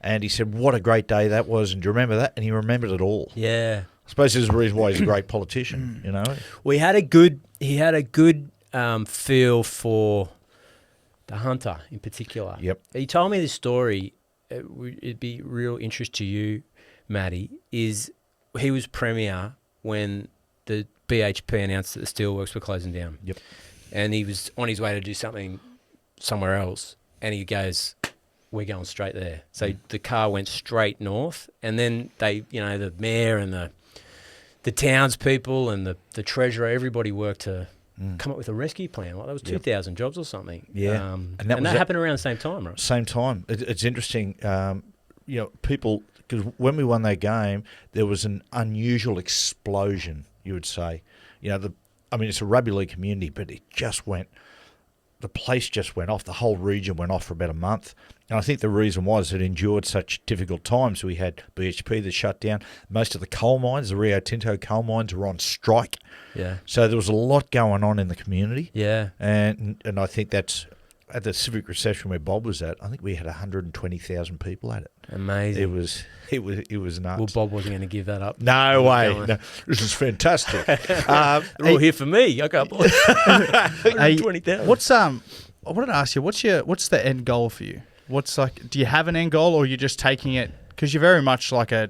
And he said, "What a great day that was. And do you remember that?" And he remembered it all.
Yeah.
I suppose there's a reason why he's a great politician,
Well, he had a good feel for the hunter in particular.
Yep.
He told me this story. It'd be real interest to you, Matty. Is he was Premier when the BHP announced that the steelworks were closing down.
Yep.
And he was on his way to do something somewhere else, and he goes, "We're going straight there." So the car went straight north, and then they, the mayor and the townspeople and the treasurer, everybody worked to come up with a rescue plan. Like that was 2,000 jobs or something.
Yeah.
And that happened around the same time, right?
Same time. It's interesting, people, because when we won that game, there was an unusual explosion, you would say. It's a rugby league community, but the place just went off. The whole region went off for about a month. And I think the reason was it endured such difficult times. We had BHP that shut down. Most of the coal mines, the Rio Tinto coal mines, were on strike.
Yeah.
So there was a lot going on in the community.
Yeah.
And I think that's at the civic reception where Bob was at. I think we had 120,000 people at it.
Amazing.
It was nuts.
Well, Bob wasn't going to give that up.
No way. No, this is fantastic.
They're all here for me. I can't believe 120,000.
I wanted to ask you, what's the end goal for you? Do you have an end goal, or are you just taking it? Because you're very much like we're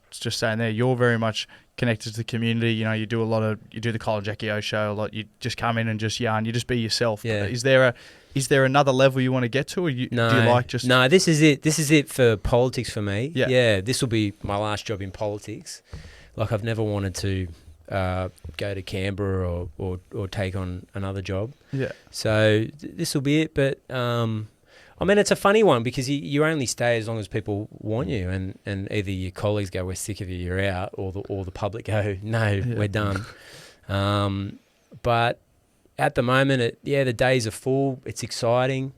just saying there, you're very much connected to the community. You do the Colin Jackie O show a lot. You just come in and just yarn. You just be yourself.
Yeah.
Is there another level you want to get to, or do you like just?
No, this is it. This is it for politics for me.
Yeah.
Yeah. This will be my last job in politics. Like I've never wanted to go to Canberra or take on another job.
Yeah.
So this will be it. But it's a funny one because you only stay as long as people want you, and either your colleagues go, "We're sick of you, you're out," or the public go, "No, we're done." But at the moment, the days are full. It's exciting.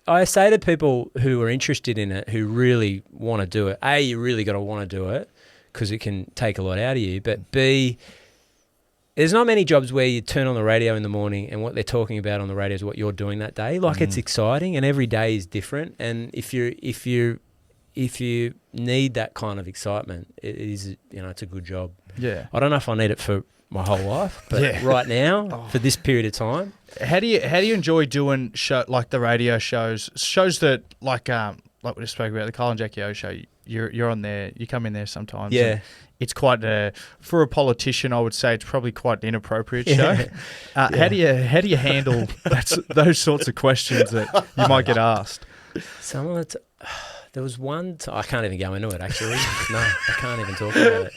I say to people who are interested in it, who really want to do it, A, you really got to want to do it because it can take a lot out of you. But B, there's not many jobs where you turn on the radio in the morning and what they're talking about on the radio is what you're doing that day. Like it's exciting, and every day is different. And if you need that kind of excitement, it is, it's a good job.
Yeah.
I don't know if I need it for my whole life, but right now, for this period of time.
How do you enjoy doing like the radio shows that like we just spoke about the Kyle and Jackie O show? You're on there. You come in there sometimes.
Yeah.
It's quite for a politician, I would say it's probably quite an inappropriate show. How do you handle those sorts of questions that you might get asked?
There was one. I can't even go into it. Actually, no, I can't even talk about it.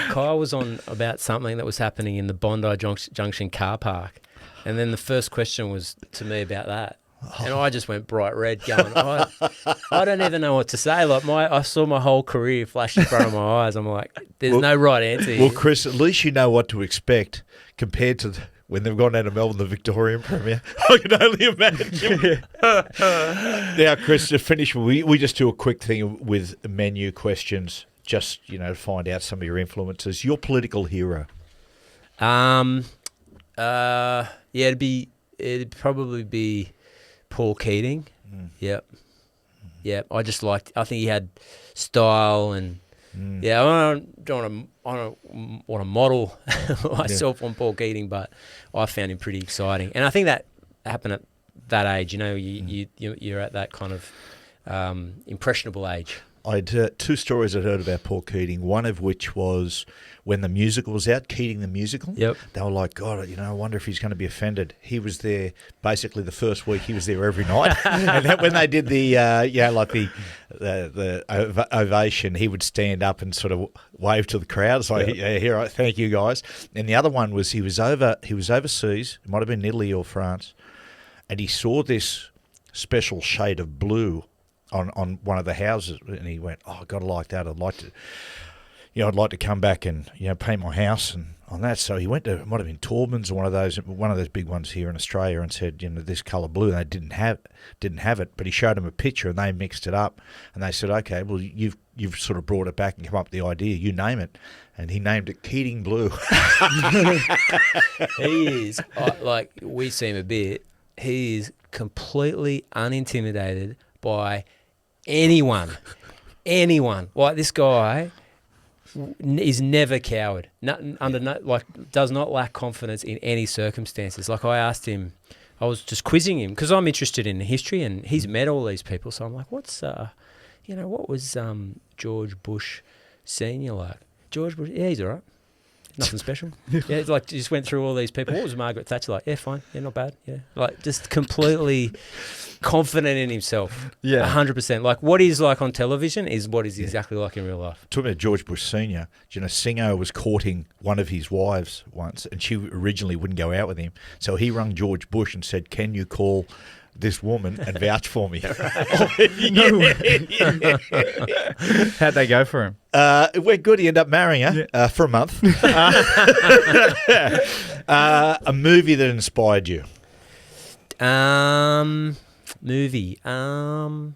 Kyle was on about something that was happening in the Bondi Junction car park, and then the first question was to me about that. And I just went bright red, going, I don't even know what to say. Like I saw my whole career flash in front of my eyes. I'm like, there's no right answer here.
Well, Chris, at least you know what to expect compared to when they've gone down to Melbourne, the Victorian Premier. I can only imagine. Now, Chris, to finish, we just do a quick thing with menu questions, just to find out some of your influences. Your political hero?
It'd probably be Paul Keating. Yep. I think he had style, and I don't want to model myself on Paul Keating, but I found him pretty exciting, and I think that happened at that age. You're at that kind of impressionable age.
I had two stories I'd heard about Paul Keating, one of which was when the musical was out, Keating the Musical.
Yep.
They were like, God, I wonder if he's going to be offended. He was there basically the first week. He was there every night. And then when they did the ovation, he would stand up and sort of wave to the crowd. So thank you guys. And the other one was he was overseas. It might have been Italy or France. And he saw this special shade of blue on one of the houses, and he went, "Oh, I gotta like that. I'd like to come back and paint my house and on that." So he went to, it might have been Taubman's or one of those big ones here in Australia, and said, this colour blue. And they didn't have it, but he showed them a picture, and they mixed it up, and they said, "Okay, well you've sort of brought it back and come up with the idea. You name it." And he named it Keating Blue.
He is like, we see him a bit. He is completely unintimidated by anyone. Like, this guy is never coward. Does not lack confidence in any circumstances. Like, I asked him, I was just quizzing him because I'm interested in history, and he's met all these people. So I'm like, what was George Bush Senior like? George Bush, yeah, he's all right. Nothing special. Yeah, it's like, just went through all these people. What was Margaret Thatcher like? Yeah, fine. Yeah, not bad. Yeah, like, just completely confident in himself.
Yeah,
100%. Like, what he's like on television is what he's exactly like in real life.
Talking about George Bush Senior, Singo was courting one of his wives once, and she originally wouldn't go out with him. So he rang George Bush and said, "Can you call this woman and vouch for me?"
How'd they go for him?
It went good. He ended up marrying her for a month. A movie that inspired you?
Movie. There's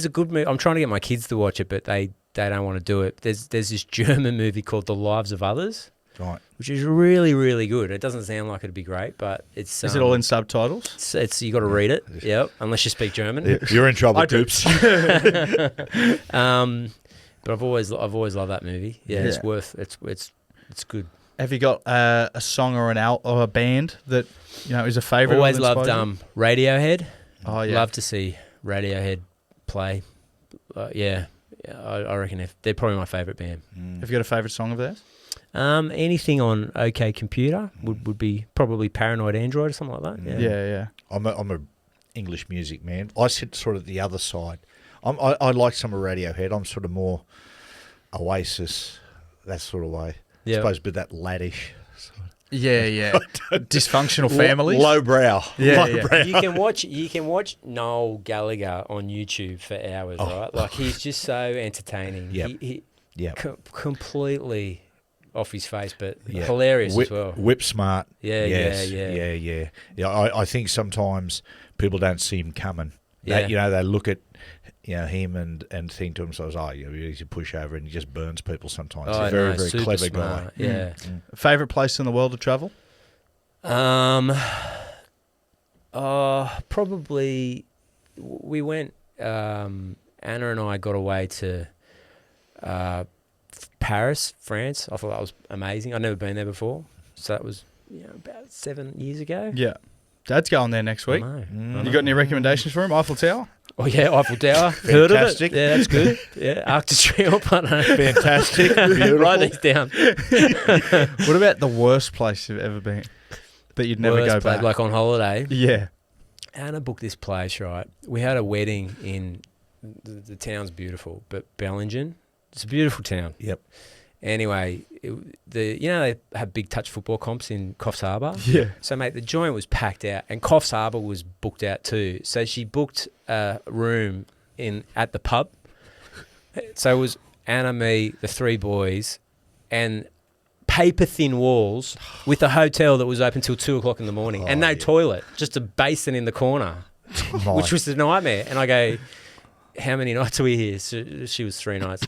a good movie. I'm trying to get my kids to watch it, but they don't want to do it. There's this German movie called The Lives of Others.
Right.
Which is really, really good. It doesn't sound like it'd be great, but it's...
Is it all in subtitles?
It's you got to read it, yep, unless you speak German.
Yeah, you're in trouble, Coops.
But I've always loved that movie. Yeah, it's good.
Have you got a song or a band that is a favourite?
Always loved Radiohead.
Oh yeah,
love to see Radiohead play. I reckon they're probably my favourite band.
Have you got a favourite song of theirs?
Anything on OK Computer would be probably Paranoid Android or something like that.
Yeah.
I'm a English music man. I sit sort of the other side. I like some of Radiohead. I'm sort of more Oasis, that sort of way. I suppose a bit that laddish.
Yeah. Dysfunctional family.
Lowbrow.
Yeah.
You can watch Noel Gallagher on YouTube for hours, right? Like, he's just so entertaining.
Yep.
Completely off his face, but hilarious as well.
Whip smart.
Yeah.
I think sometimes people don't see him coming.
Yeah.
They look at him and think to themselves, he's a pushover, and he just burns people sometimes. He's a very, very
super
clever
smart.
guy.
Yeah.
Favorite place in the world to travel?
Probably we went. Anna and I got away to Paris, France. I thought that was amazing. I'd never been there before, so that was about 7 years ago.
Yeah. Dad's going there next week.
I know.
You got any recommendations for him? Eiffel Tower?
Oh yeah, Eiffel Tower. Heard of it?
Fantastic.
Yeah, that's good. Yeah, Arc de Triomphe. I don't know.
Fantastic. Beautiful.
Write these down.
What about the worst place you've ever been that you'd never
Worst
go
place,
back?
like on holiday.
Yeah.
Anna booked this place, right? We had a wedding in the town's beautiful, but Bellingen. It's a beautiful town.
Yep.
Anyway, they have big touch football comps in Coffs Harbour.
Yeah.
So, mate, the joint was packed out, and Coffs Harbour was booked out too. So she booked a room at the pub. So it was Anna, me, the three boys, and paper-thin walls with a hotel that was open till 2 o'clock in the morning, and no toilet, just a basin in the corner, which was a nightmare. And I go, how many nights are we here? So she was 3 nights.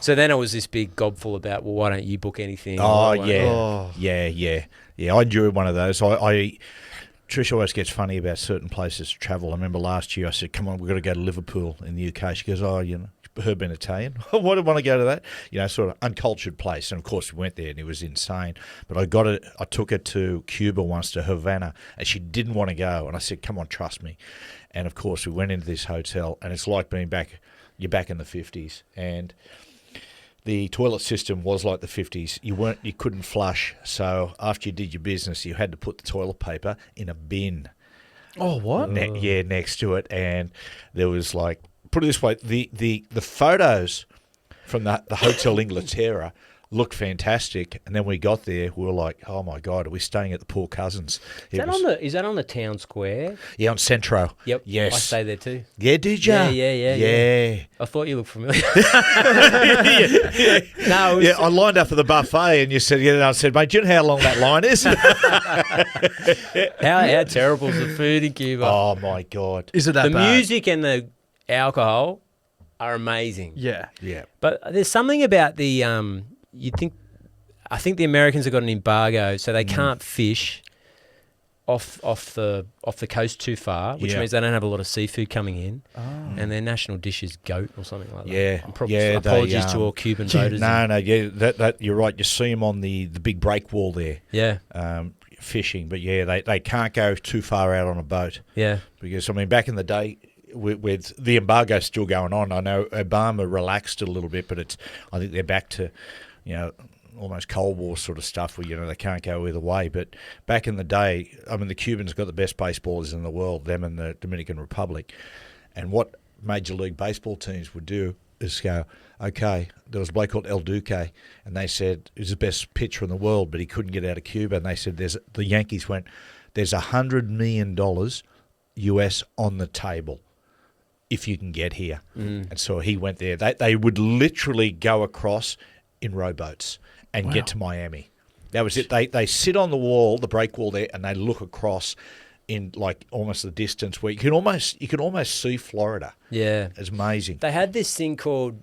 So then it was this big gobful about, well, why don't you book anything?
Oh,
Why-
yeah. Yeah, I enjoyed one of those. Trish always gets funny about certain places to travel. I remember last year I said, come on, we've got to go to Liverpool in the UK. She goes, her being Italian, why do I want to go to that? Sort of uncultured place. And, of course, we went there and it was insane. But I took her to Cuba once, to Havana, and she didn't want to go. And I said, come on, trust me. And, of course, we went into this hotel, and it's like you're back in the 50s. And the toilet system was like the 50s. You couldn't flush. So after you did your business, you had to put the toilet paper in a bin.
Oh, what?
Next to it. And there was like, put it this way, the photos from the Hotel Inglaterra looked fantastic. And then we got there, we were like, oh my God, are we staying at the Poor Cousins?
Is that on the town square?
Yeah, on Centro.
Yep.
Yes.
I stay there too.
Yeah, did you?
Yeah. I thought you looked familiar.
Yeah.
No, it was,
I lined up for the buffet and you said, and I said, mate, do you know how long that line is?
how terrible is the food in Cuba?
Oh my God.
Is it that
The
bad?
music and the alcohol are amazing.
Yeah.
Yeah.
But there's something about the I think the Americans have got an embargo, so they can't fish off the coast too far, which
Yeah.
means they don't have a lot of seafood coming in, and their national dish is goat or something like that.
Yeah.
Apologies to all Cuban voters.
That you're right. You see them on the big break wall there,
Yeah,
fishing. But yeah, they can't go too far out on a boat
yeah.
because back in the day. With the embargo still going on, I know Obama relaxed it a little bit, but I think they're back to, almost Cold War sort of stuff where they can't go either way. But back in the day, the Cubans got the best baseballers in the world, them and the Dominican Republic, and what Major League Baseball teams would do is go, okay, there was a bloke called El Duque, and they said he was the best pitcher in the world, but he couldn't get out of Cuba, and they said the Yankees went, there's $100 million US on the table if you can get here. And so he went there. They would literally go across in rowboats and get to Miami. That was it. They sit on the wall, the break wall there, and they look across in like almost the distance where you can almost see Florida.
Yeah.
It's amazing.
They had this thing called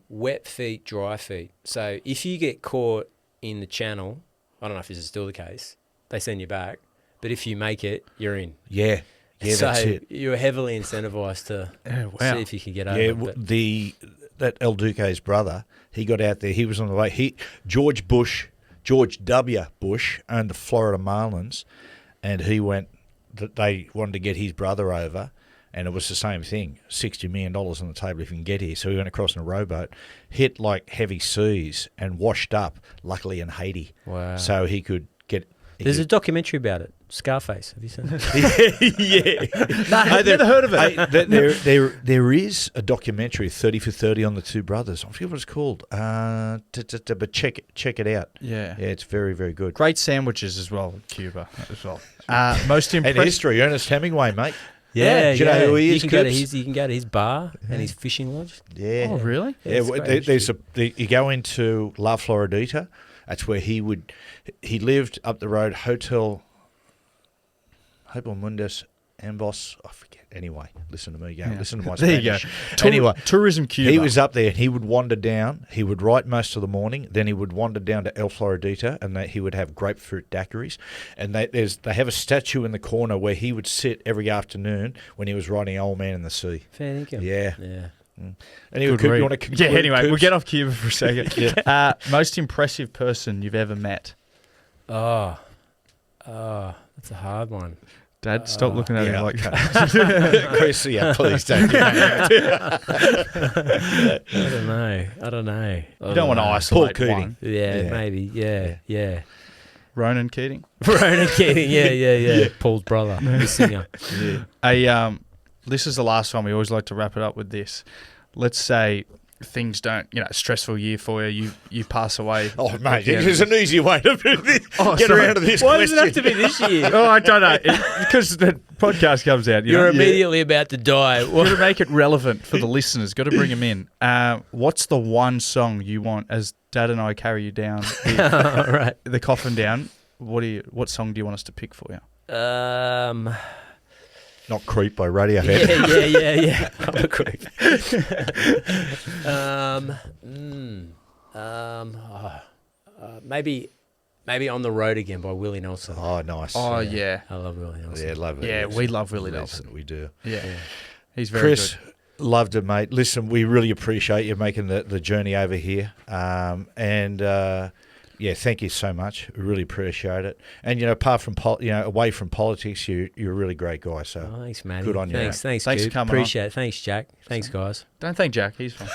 wet feet, dry feet. So if you get caught in the channel, I don't know if this is still the case, they send you back. But if you make it, you're in.
Yeah. Yeah,
so
that's it.
you're heavily incentivized to see if you can get over.
Yeah,
it.
that El Duque's brother, he got out there. He was on the way. George W. Bush owned the Florida Marlins, and he went. They wanted to get his brother over, and it was the same thing. $60 million on the table if you can get here. So he went across in a rowboat, hit like heavy seas, and washed up. Luckily in Haiti,
Wow.
so he could get.
There's a documentary about it. Scarface. Have you seen it?
Yeah.
No, I've never heard of it.
There is a documentary, 30 for 30, on the two brothers. I forget what it's called. But check it out.
Yeah.
Yeah, it's very, very good.
Great sandwiches as well in Cuba as well. Most
And
impressive.
history, Ernest Hemingway, mate.
Yeah,
Do you know who he is,
you can go to his bar and his fishing lodge.
Yeah.
Oh, really?
Yeah,
it's great
you go into La Floridita. That's where he lived up the road, Hotel Mundus Amboss. I forget. Anyway, listen to me go. Listen to my
There you
Spanish.
go.
Anyway,
Tourism Cuba.
he was up there and he would wander down. He would write most of the morning. Then he would wander down to El Floridita and he would have grapefruit daiquiris. And they have a statue in the corner where he would sit every afternoon when he was writing Old Man in the Sea.
Fair dinkum.
Yeah.
Yeah.
Anyway,
Good read.
you want to conclude?
Yeah, anyway, we'll
Coops?
get off Cuba for a second. Most impressive person you've ever met?
Oh, that's a hard one.
Dad, stop looking at him like
that. Chris, please don't do that.
I don't know.
You don't want to isolate
Paul Keating.
one.
Yeah, maybe. Yeah.
Ronan Keating?
Ronan Keating. Yeah. Paul's brother, the singer.
This is the last one. We always like to wrap it up with this. Let's say things don't, stressful year for you. You pass away.
Oh, mate, there's an easy way to get around to this
Why
question.
does it have to be this year?
Oh, I don't know. Because the podcast comes out.
You're immediately about to die.
Got to make it relevant for the listeners. Got to bring them in. What's the one song you want as Dad and I carry you down
Right.
the coffin down? What song do you want us to pick for you?
Not Creep by Radiohead.
Yeah. I'm a creep. Maybe On the Road Again by Willie Nelson.
Oh, nice.
Oh, yeah.
I love Willie Nelson.
Yeah, love it.
Yeah, we love Willie
Nelson.
Nelson.
We do.
Yeah. He's very
Chris,
good.
loved it, mate. Listen, we really appreciate you making the journey over here. Thank you so much. We really appreciate it. And, apart from, away from politics, you're a really great guy. So
thanks, Matty.
good on you.
Thanks,
Thanks
Coop.
for coming
Appreciate it. Thanks, Jack. Thanks, guys.
Don't thank Jack. He's fine.